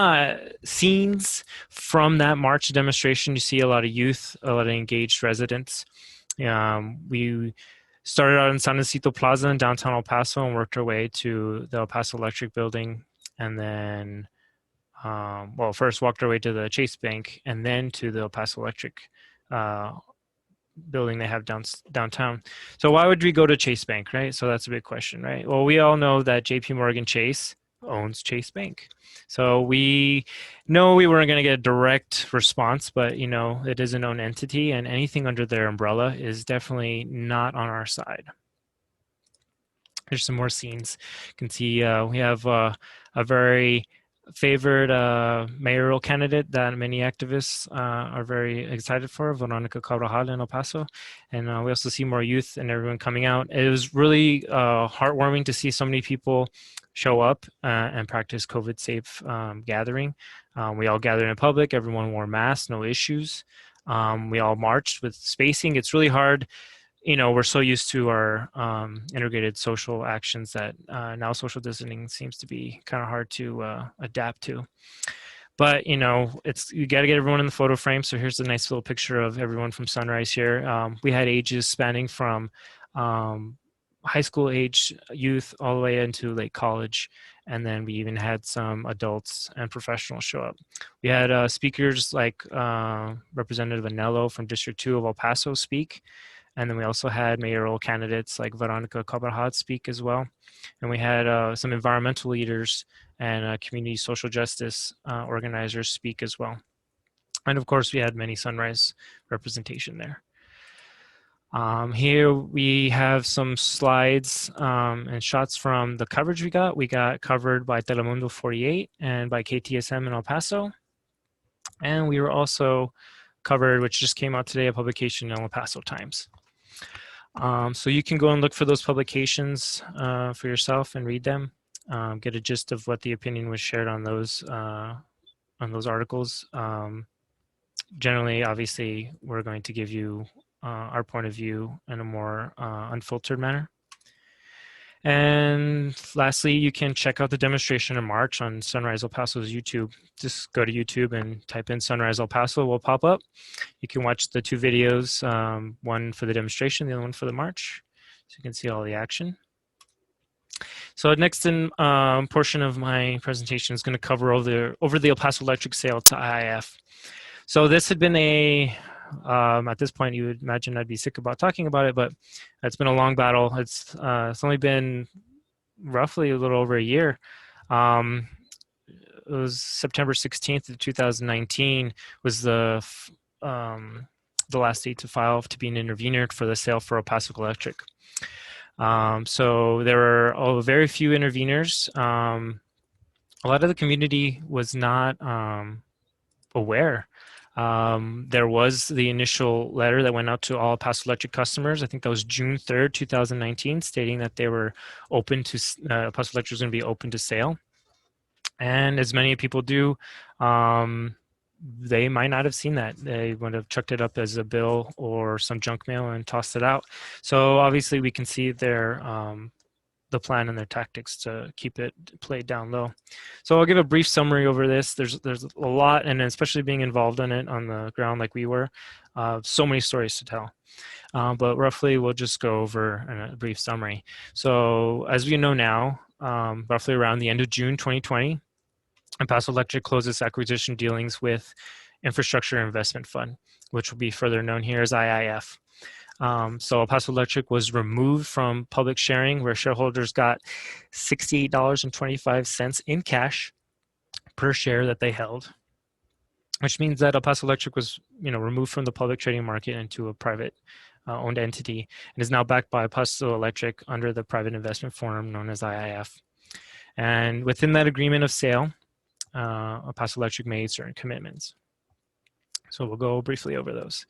scenes from that march demonstration. You see a lot of youth, a lot of engaged residents. We started out in San Jacinto Plaza in downtown El Paso and worked our way to the El Paso Electric building, and then, first walked our way to the Chase Bank and then to the El Paso Electric building they have downtown. So why would we go to Chase Bank, right? So that's a big question, right? Well, we all know that JP Morgan Chase owns Chase Bank. So we know we weren't going to get a direct response, but you know, it is a known entity, and anything under their umbrella is definitely not on our side. Here's some more scenes. You can see we have a very favored mayoral candidate that many activists are very excited for, Veronica Carvajal in El Paso. And we also see more youth and everyone coming out. It was really heartwarming to see so many people show up and practice COVID-safe gathering. We all gathered in public. Everyone wore masks, no issues. We all marched with spacing. It's really hard. You know, we're so used to our integrated social actions that now social distancing seems to be kind of hard to adapt to. But, you know, you got to get everyone in the photo frame. So here's a nice little picture of everyone from Sunrise here. We had ages spanning from high school age youth all the way into late college. And then we even had some adults and professionals show up. We had speakers like Representative Anello from District 2 of El Paso speak. And then we also had mayoral candidates like Veronica Carvajal speak as well. And we had some environmental leaders and community social justice organizers speak as well. And of course, we had many Sunrise representation there. Here we have some slides and shots from the coverage we got. We got covered by Telemundo 48 and by KTSM in El Paso. And we were also covered, which just came out today, a publication in El Paso Times. So you can go and look for those publications for yourself and read them, get a gist of what the opinion was shared on those articles. Generally, obviously, we're going to give you our point of view in a more unfiltered manner. And lastly, you can check out the demonstration in March on Sunrise El Paso's YouTube. Just go to YouTube and type in Sunrise El Paso, will pop up. You can watch the two videos, one for the demonstration, the other one for the march. So you can see all the action. So next in portion of my presentation is going to cover over the El Paso Electric sale to IIF. So this had been at this point, you would imagine I'd be sick about talking about it, but it's been a long battle. It's only been roughly a little over a year. It was September 16th of 2019 was the last date to file to be an intervener for the sale for Paso Electric. So there were very few interveners. A lot of the community was not aware. There was the initial letter that went out to all Paso Electric customers. I think that was June 3rd, 2019, stating that they were open to, Paso Electric was going to be open to sale. And as many people do, they might not have seen that. They would have chucked it up as a bill or some junk mail and tossed it out. So obviously we can see the plan and their tactics to keep it played down low. So I'll give a brief summary over this. There's a lot, and especially being involved in it on the ground like we were, so many stories to tell. But roughly we'll just go over a brief summary. So as we know now, roughly around the end of June 2020, Paso Electric closed its acquisition dealings with Infrastructure Investment Fund, which will be further known here as IIF. So Paso Electric was removed from public sharing, where shareholders got $68.25 in cash per share that they held, which means that El Paso Electric was, removed from the public trading market into a private owned entity and is now backed by Paso Electric under the private investment forum known as IIF. And within that agreement of sale, Paso Electric made certain commitments. So we'll go briefly over those.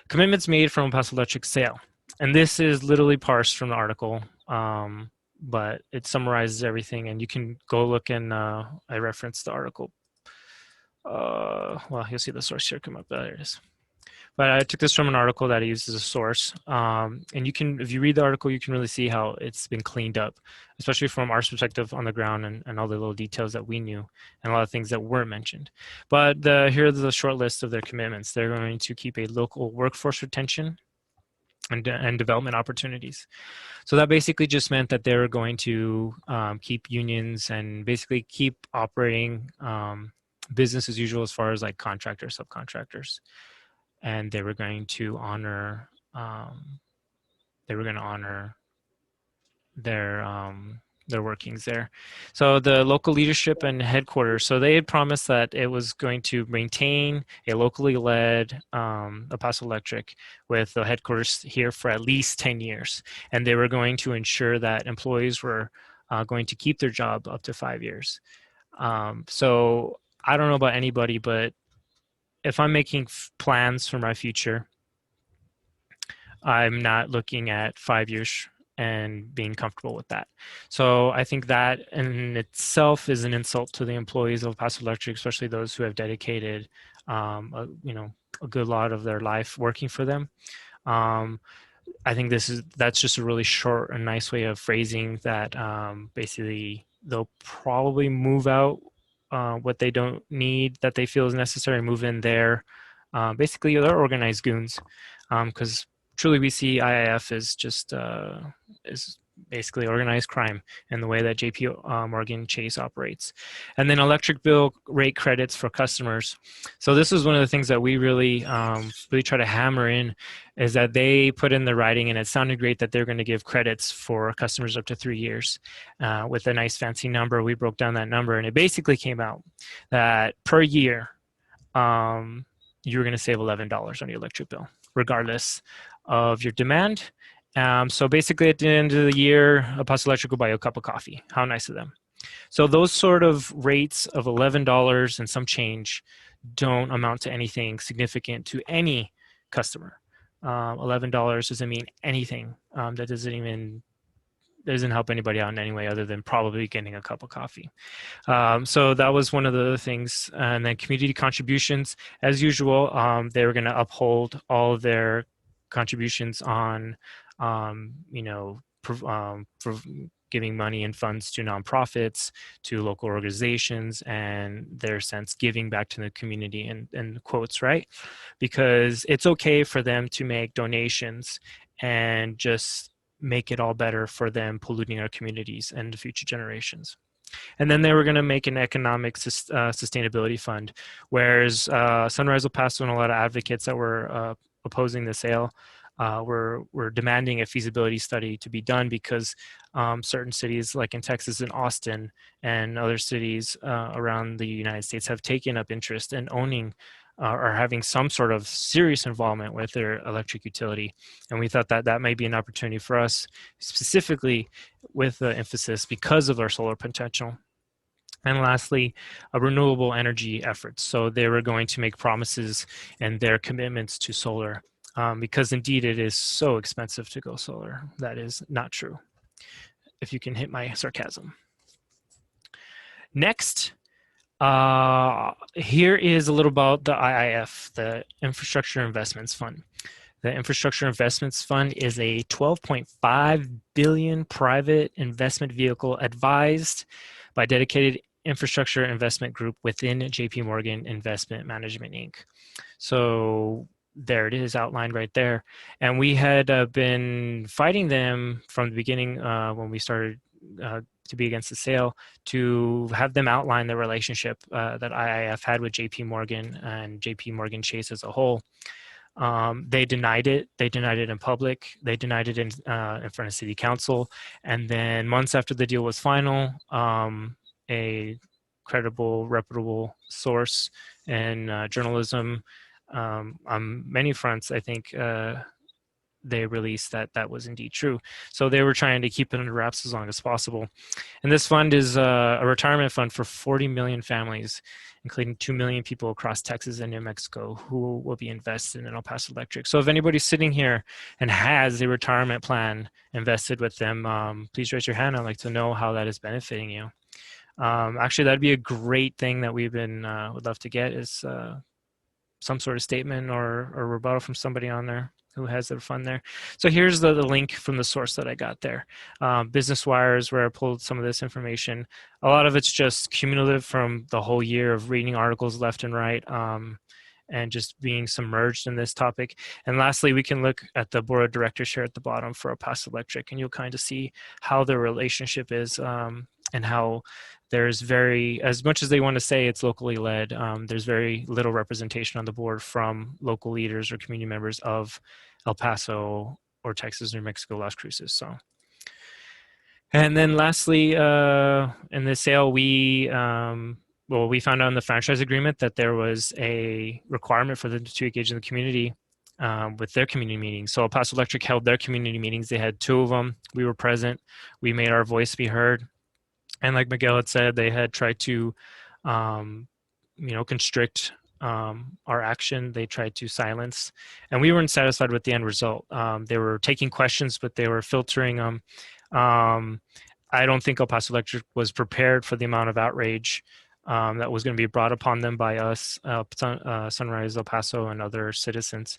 Commitments made from Paso Electric sale. And this is literally parsed from the article, but it summarizes everything. And you can go look and I referenced the article. Well, you'll see the source here come up. There it is. But I took this from an article that I used as a source. And you can, if you read the article, you can really see how it's been cleaned up, especially from our perspective on the ground and all the little details that we knew and a lot of things that weren't mentioned. But here are the short list of their commitments. They're going to keep a local workforce retention and development opportunities. So that basically just meant that they were going to keep unions and basically keep operating business as usual as far as like contractors, subcontractors. And they were going to honor their their workings there. So the local leadership and headquarters, so they had promised that it was going to maintain a locally led Paso Electric with the headquarters here for at least 10 years. And they were going to ensure that employees were going to keep their job up to 5 years. So I don't know about anybody, but if I'm making plans for my future, I'm not looking at 5 years and being comfortable with that. So I think that in itself is an insult to the employees of Paso Electric, especially those who have dedicated, a good lot of their life working for them. I think that's just a really short and nice way of phrasing that. Basically, they'll probably move out what they don't need that they feel is necessary, and move in there. Basically, they're organized goons, because truly we see IIF as just is basically organized crime in the way that JP Morgan Chase operates. And then electric bill rate credits for customers. So this is one of the things that we really try to hammer in, is that they put in the writing, and it sounded great that they're going to give credits for customers up to 3 years with a nice fancy number. We broke down that number, and it basically came out that per year you're going to save $11 on your electric bill, regardless of your demand. So basically at the end of the year, Paso Electric will buy you a cup of coffee. How nice of them. So those sort of rates of $11 and some change don't amount to anything significant to any customer. $11 doesn't mean anything. That doesn't help anybody out in any way other than probably getting a cup of coffee. So that was one of the things. And then community contributions, as usual, they were going to uphold all of their contributions on, giving money and funds to nonprofits, to local organizations, and their sense giving back to the community, and quotes, right? Because it's okay for them to make donations and just make it all better for them polluting our communities and the future generations. And then they were going to make an economic sustainability fund, whereas Sunrise El Paso and a lot of advocates that were opposing the sale were demanding a feasibility study to be done, because certain cities like in Texas and Austin and other cities around the United States have taken up interest in owning or having some sort of serious involvement with their electric utility. And we thought that that might be an opportunity for us, specifically with the emphasis because of our solar potential. And lastly, renewable energy efforts. So they were going to make promises and their commitments to solar, because indeed it is so expensive to go solar. That is not true, if you can hit my sarcasm. Next, here is a little about the IIF, the Infrastructure Investments Fund. The Infrastructure Investments Fund is a $12.5 billion private investment vehicle advised by dedicated infrastructure investment group within JP Morgan Investment Management, Inc. So there it is outlined right there. And we had been fighting them from the beginning when we started to be against the sale, to have them outline the relationship that IIF had with JP Morgan and JP Morgan Chase as a whole. They denied it. They denied it in public. They denied it in front of city council. And then months after the deal was final, a credible, reputable source in journalism on many fronts, I think they released that that was indeed true. So they were trying to keep it under wraps as long as possible. And this fund is a retirement fund for 40 million families, including 2 million people across Texas and New Mexico, who will be invested in El Paso Electric. So if anybody's sitting here and has a retirement plan invested with them, please raise your hand. I'd like to know how that is benefiting you. Actually, that'd be a great thing that we've been would love to get, is some sort of statement or rebuttal from somebody on there who has their fund there. So here's the link from the source that I got there. Business Wires, where I pulled some of this information. A lot of it's just cumulative from the whole year of reading articles left and right, and just being submerged in this topic. And lastly, we can look at the board of directors here at the bottom for El Paso Electric, and you'll kind of see how the relationship is, and how there's as much as they want to say it's locally led, there's very little representation on the board from local leaders or community members of El Paso or Texas, New Mexico, Las Cruces. So And then lastly, in the sale, we found out in the franchise agreement that there was a requirement for them to engage in the community with their community meetings. So Paso Electric held their community meetings. They had 2 of them. We were present. We made our voice be heard. And like Miguel had said, they had tried to, constrict our action. They tried to silence, and we weren't satisfied with the end result. They were taking questions, but they were filtering them. I don't think El Paso Electric was prepared for the amount of outrage that was going to be brought upon them by us, Sunrise El Paso, and other citizens.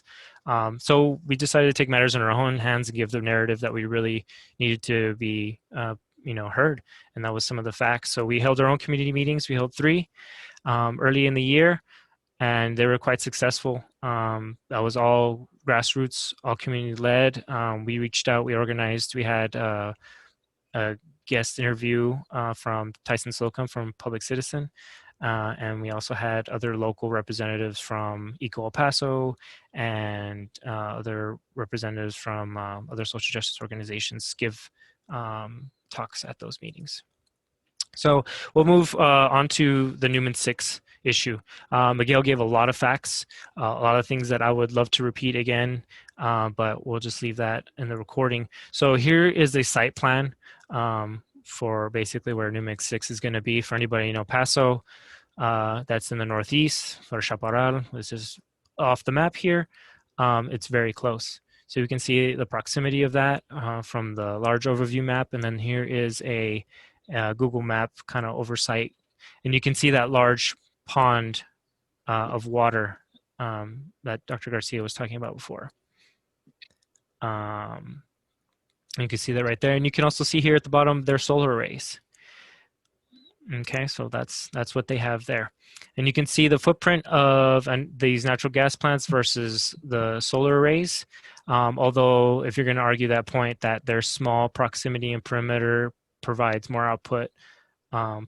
So we decided to take matters in our own hands and give the narrative that we really needed to be heard, and that was some of the facts. So we held our own community meetings. We held 3 early in the year, and they were quite successful. That was all grassroots, all community led. We reached out, we organized, we had a guest interview from Tyson Slocum from Public Citizen, and we also had other local representatives from Eco El Paso and other representatives from other social justice organizations give talks at those meetings. So we'll move on to the Newman 6 issue. Miguel gave a lot of facts, a lot of things that I would love to repeat again, but we'll just leave that in the recording. So here is a site plan for basically where Newman 6 is going to be for anybody in El Paso. That's in the northeast for Chaparral. This is off the map here. It's very close. So you can see the proximity of that from the large overview map. And then here is a Google map kind of oversight. And you can see that large pond of water that Dr. Garcia was talking about before. You can see that right there. And you can also see here at the bottom their solar arrays. Okay, so that's what they have there. And you can see the footprint of these natural gas plants versus the solar arrays. Although if you're going to argue that point that their small proximity and perimeter provides more output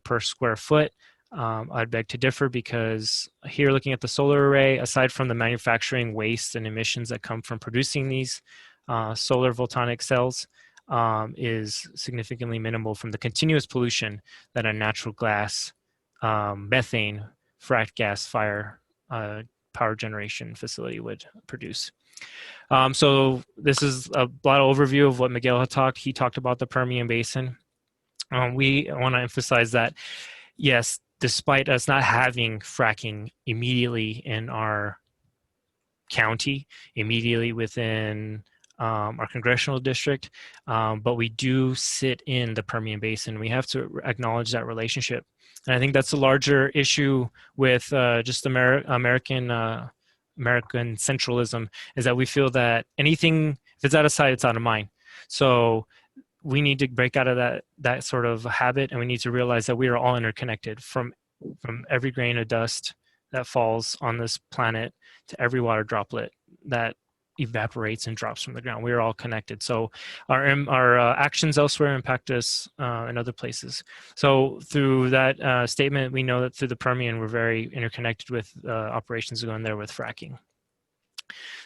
per square foot, I'd beg to differ, because here looking at the solar array, aside from the manufacturing waste and emissions that come from producing these solar voltaic cells, is significantly minimal from the continuous pollution that a natural gas, methane, fracked-gas fire power generation facility would produce. So this is a lot of overview of what Miguel had talked. He talked about the Permian Basin. We want to emphasize that, yes, despite us not having fracking immediately in our county, immediately within our congressional district, but we do sit in the Permian Basin. We have to acknowledge that relationship. And I think that's a larger issue with just American centralism, is that we feel that anything, if it's out of sight, it's out of mind. So we need to break out of that sort of habit, and we need to realize that we are all interconnected, from every grain of dust that falls on this planet to every water droplet that evaporates and drops from the ground. We are all connected. So our actions elsewhere impact us in other places. So through that statement, we know that through the Permian, we're very interconnected with operations going there with fracking.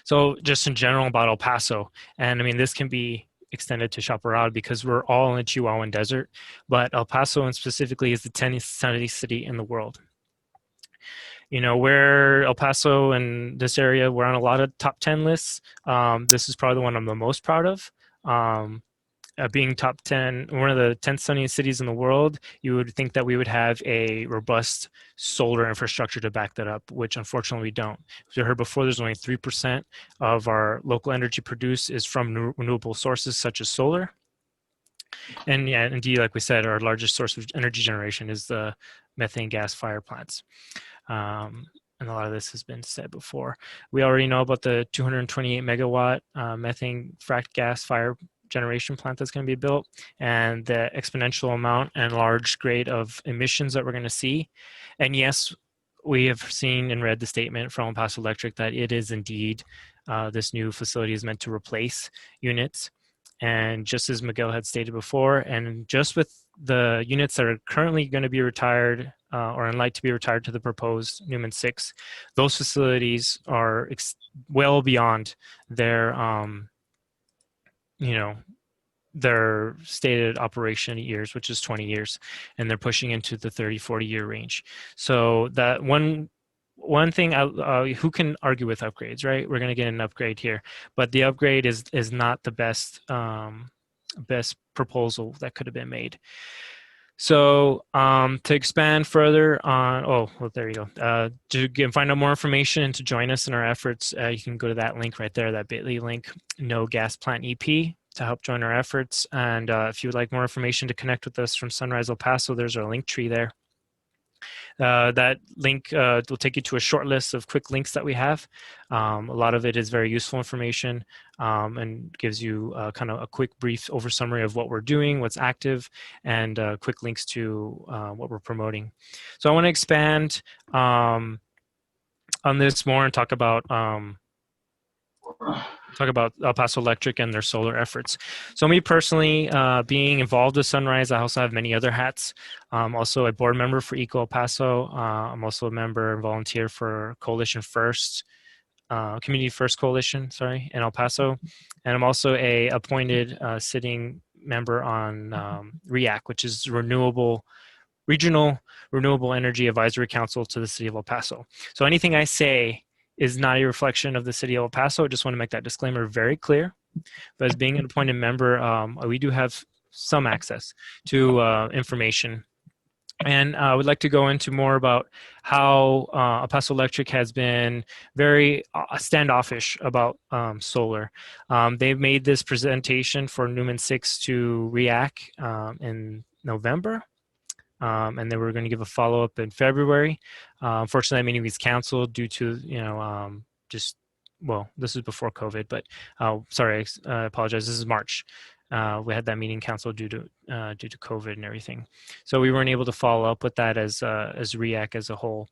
So just in general about El Paso, and I mean, this can be extended to Chaparral because we're all in the Chihuahuan Desert, but El Paso and specifically is the 10th sunniest city in the world. You know, where El Paso and this area, we're on a lot of top 10 lists. This is probably the one I'm the most proud of. Being top 10, one of the 10th sunniest cities in the world, you would think that we would have a robust solar infrastructure to back that up, which unfortunately we don't. As we heard before, there's only 3% of our local energy produced is from renewable sources such as solar. And yeah, indeed, like we said, our largest source of energy generation is the methane gas fire plants. And a lot of this has been said before. We already know about the 228 megawatt methane fracked gas fire generation plant that's going to be built, and the exponential amount and large grade of emissions that we're going to see. And yes, we have seen and read the statement from Paso Electric that it is indeed, this new facility is meant to replace units. And just as Miguel had stated before, and just with the units that are currently going to be retired or in light to be retired to the proposed Newman 6, those facilities are well beyond their, their stated operation years, which is 20 years, and they're pushing into the 30-40 year range. So that one thing, who can argue with upgrades, right? We're going to get an upgrade here, but the upgrade is not the best best proposal that could have been made. So to expand further on, oh, well, there you go. To find out more information and to join us in our efforts, you can go to that link right there, that bit.ly link, No Gas Plant EP, to help join our efforts. And if you would like more information to connect with us from Sunrise El Paso, there's our link tree there. That link will take you to a short list of quick links that we have. A lot of it is very useful information and gives you kind of a quick brief summary of what we're doing, what's active, and quick links to what we're promoting. So I want to expand on this more and talk about El Paso Electric and their solar efforts. So me personally, being involved with Sunrise, I also have many other hats. I'm also a board member for Eco El Paso. I'm also a member and volunteer for Coalition First, Community First Coalition, sorry, in El Paso. And I'm also a appointed sitting member on REAC, which is Regional Renewable Energy Advisory Council to the City of El Paso. So anything I say is not a reflection of the City of El Paso. I just want to make that disclaimer very clear. But as being an appointed member, we do have some access to information. And I would like to go into more about how El Paso Electric has been very standoffish about solar. They've made this presentation for Newman 6 to REAC in November. And they were going to give a follow-up in February. Unfortunately, that meeting was canceled due to, this is before COVID, but sorry, I apologize. This is March. We had that meeting canceled due to COVID and everything. So we weren't able to follow up with that as REAC as a whole.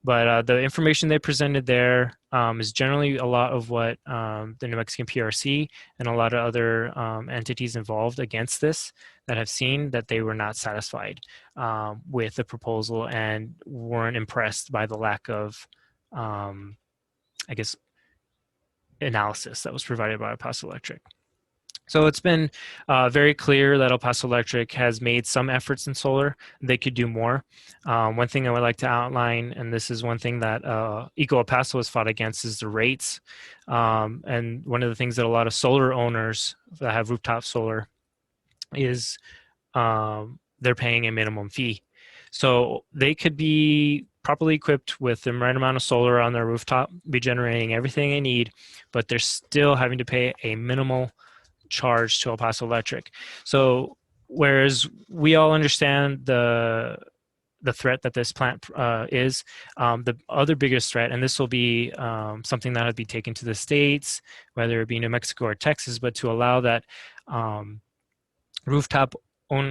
But the information they presented there is generally a lot of what the New Mexican PRC and a lot of other entities involved against this that have seen that they were not satisfied with the proposal and weren't impressed by the lack of, analysis that was provided by El Paso Electric. So it's been very clear that El Paso Electric has made some efforts in solar. They could do more. One thing I would like to outline, and this is one thing that Eco El Paso has fought against, is the rates. And one of the things that a lot of solar owners that have rooftop solar is they're paying a minimum fee. So they could be properly equipped with the right amount of solar on their rooftop, be generating everything they need, but they're still having to pay a minimal charge to El Paso Electric. So whereas we all understand the threat that this plant is, the other biggest threat, and this will be something that would be taken to the states, whether it be New Mexico or Texas, but to allow that rooftop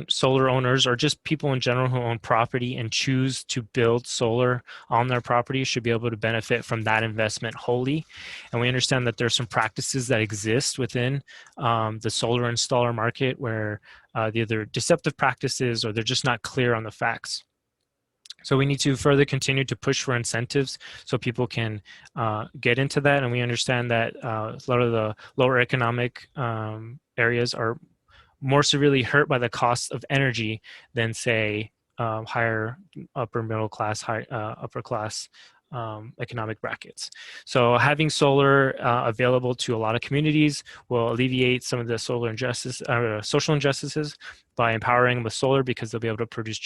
solar owners or just people in general who own property and choose to build solar on their property should be able to benefit from that investment wholly. And we understand that there's some practices that exist within the solar installer market where they're either deceptive practices or they're just not clear on the facts. So we need to further continue to push for incentives so people can get into that. And we understand that a lot of the lower economic areas are more severely hurt by the cost of energy than, say, higher upper middle class, upper class economic brackets. So having solar available to a lot of communities will alleviate some of the social injustices by empowering them with solar, because they'll be able to produce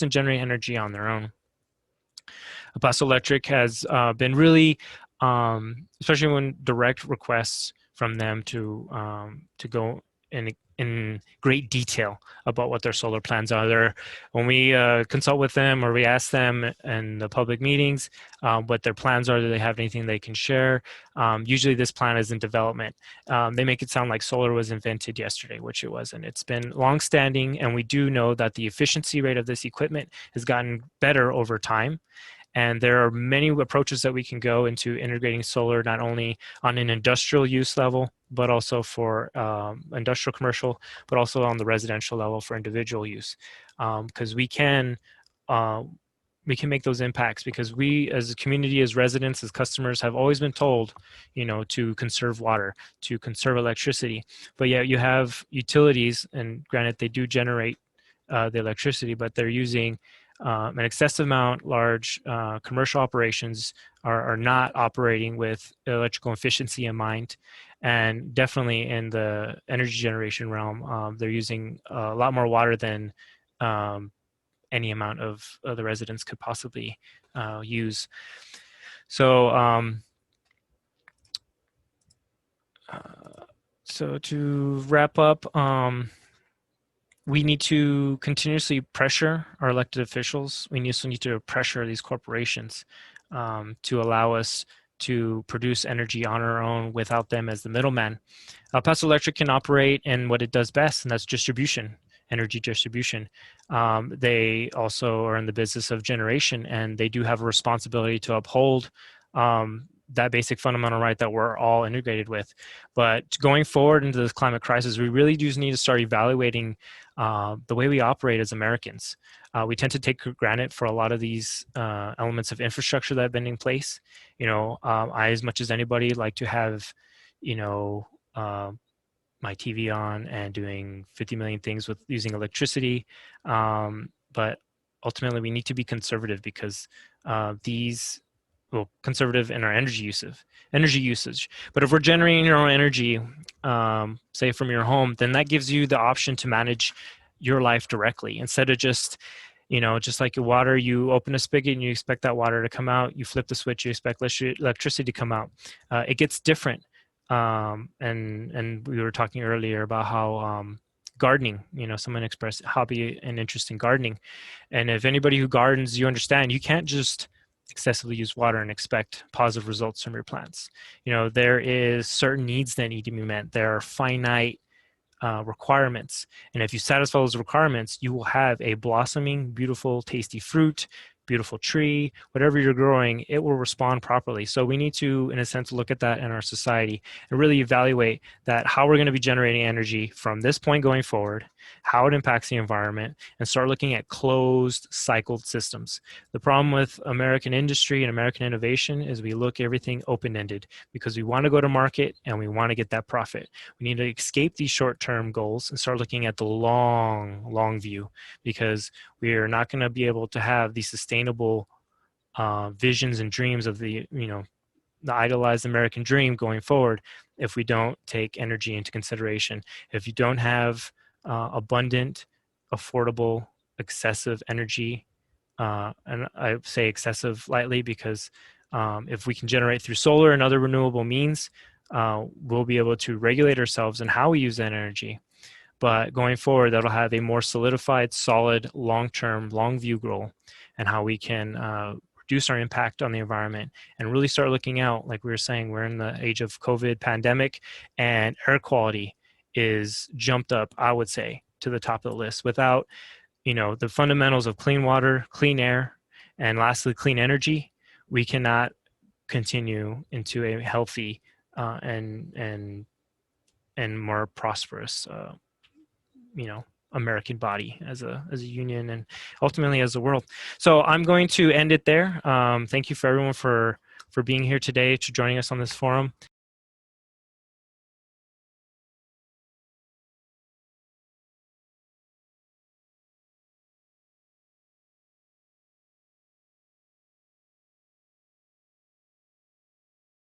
and generate energy on their own. El Paso Electric has been really, especially when direct requests from them to go in great detail about what their solar plans are. When we consult with them or we ask them in the public meetings what their plans are, do they have anything they can share? Usually this plan is in development. They make it sound like solar was invented yesterday, which it wasn't. It's been long-standing, and we do know that the efficiency rate of this equipment has gotten better over time. And there are many approaches that we can go into integrating solar, not only on an industrial use level, but also for industrial commercial, but also on the residential level for individual use. Because we can make those impacts, because we as a community, as residents, as customers, have always been told, you know, to conserve water, to conserve electricity. But yet you have utilities, and granted they do generate the electricity, but they're using an excessive amount. Large commercial operations are not operating with electrical efficiency in mind. And definitely in the energy generation realm, they're using a lot more water than any amount of the residents could possibly use. So, so to wrap up, we need to continuously pressure our elected officials. We also need to pressure these corporations to allow us to produce energy on our own without them as the middleman. Paso Electric can operate in what it does best, and that's distribution, energy distribution. They also are in the business of generation, and they do have a responsibility to uphold that basic fundamental right that we're all integrated with. But going forward into this climate crisis, we really do need to start evaluating the way we operate as Americans. We tend to take for granted for a lot of these elements of infrastructure that have been in place. You know, I, as much as anybody, like to have, you know, my TV on and doing 50 million things with using electricity. But ultimately we need to be conservative, because conservative in our energy usage. But if we're generating your own energy, say from your home, then that gives you the option to manage your life directly, instead of just, you know, just like your water, you open a spigot and you expect that water to come out, you flip the switch, you expect electricity to come out. It gets different. And we were talking earlier about how gardening, you know, someone expressed hobby and interest in gardening. And if anybody who gardens, you understand, you can't just excessively use water and expect positive results from your plants. You know, there is certain needs that need to be met. There are finite requirements. And if you satisfy those requirements, you will have a blossoming, beautiful, tasty fruit, beautiful tree, whatever you're growing, it will respond properly. So we need to, in a sense, look at that in our society and really evaluate that, how we're going to be generating energy from this point going forward, how it impacts the environment, and start looking at closed cycled systems. The problem with American industry and American innovation is we look at everything open-ended, because we want to go to market and we want to get that profit. We need to escape these short-term goals and start looking at the long view, because we are not going to be able to have these sustainable visions and dreams of the, you know, the idolized American dream going forward if we don't take energy into consideration. If you don't have abundant, affordable, excessive energy, and I say excessive lightly, because if we can generate through solar and other renewable means, we'll be able to regulate ourselves and how we use that energy. But going forward, that'll have a more solidified, solid, long-term, long-view goal, and how we can reduce our impact on the environment and really start looking out. Like we were saying, we're in the age of COVID pandemic, and air quality is jumped up, I would say, to the top of the list. Without, you know, the fundamentals of clean water, clean air, and lastly, clean energy, we cannot continue into a healthy and more prosperous you know, American body as a union, and ultimately as a world. So I'm going to end it there. Thank you for everyone for being here today, to joining us on this forum.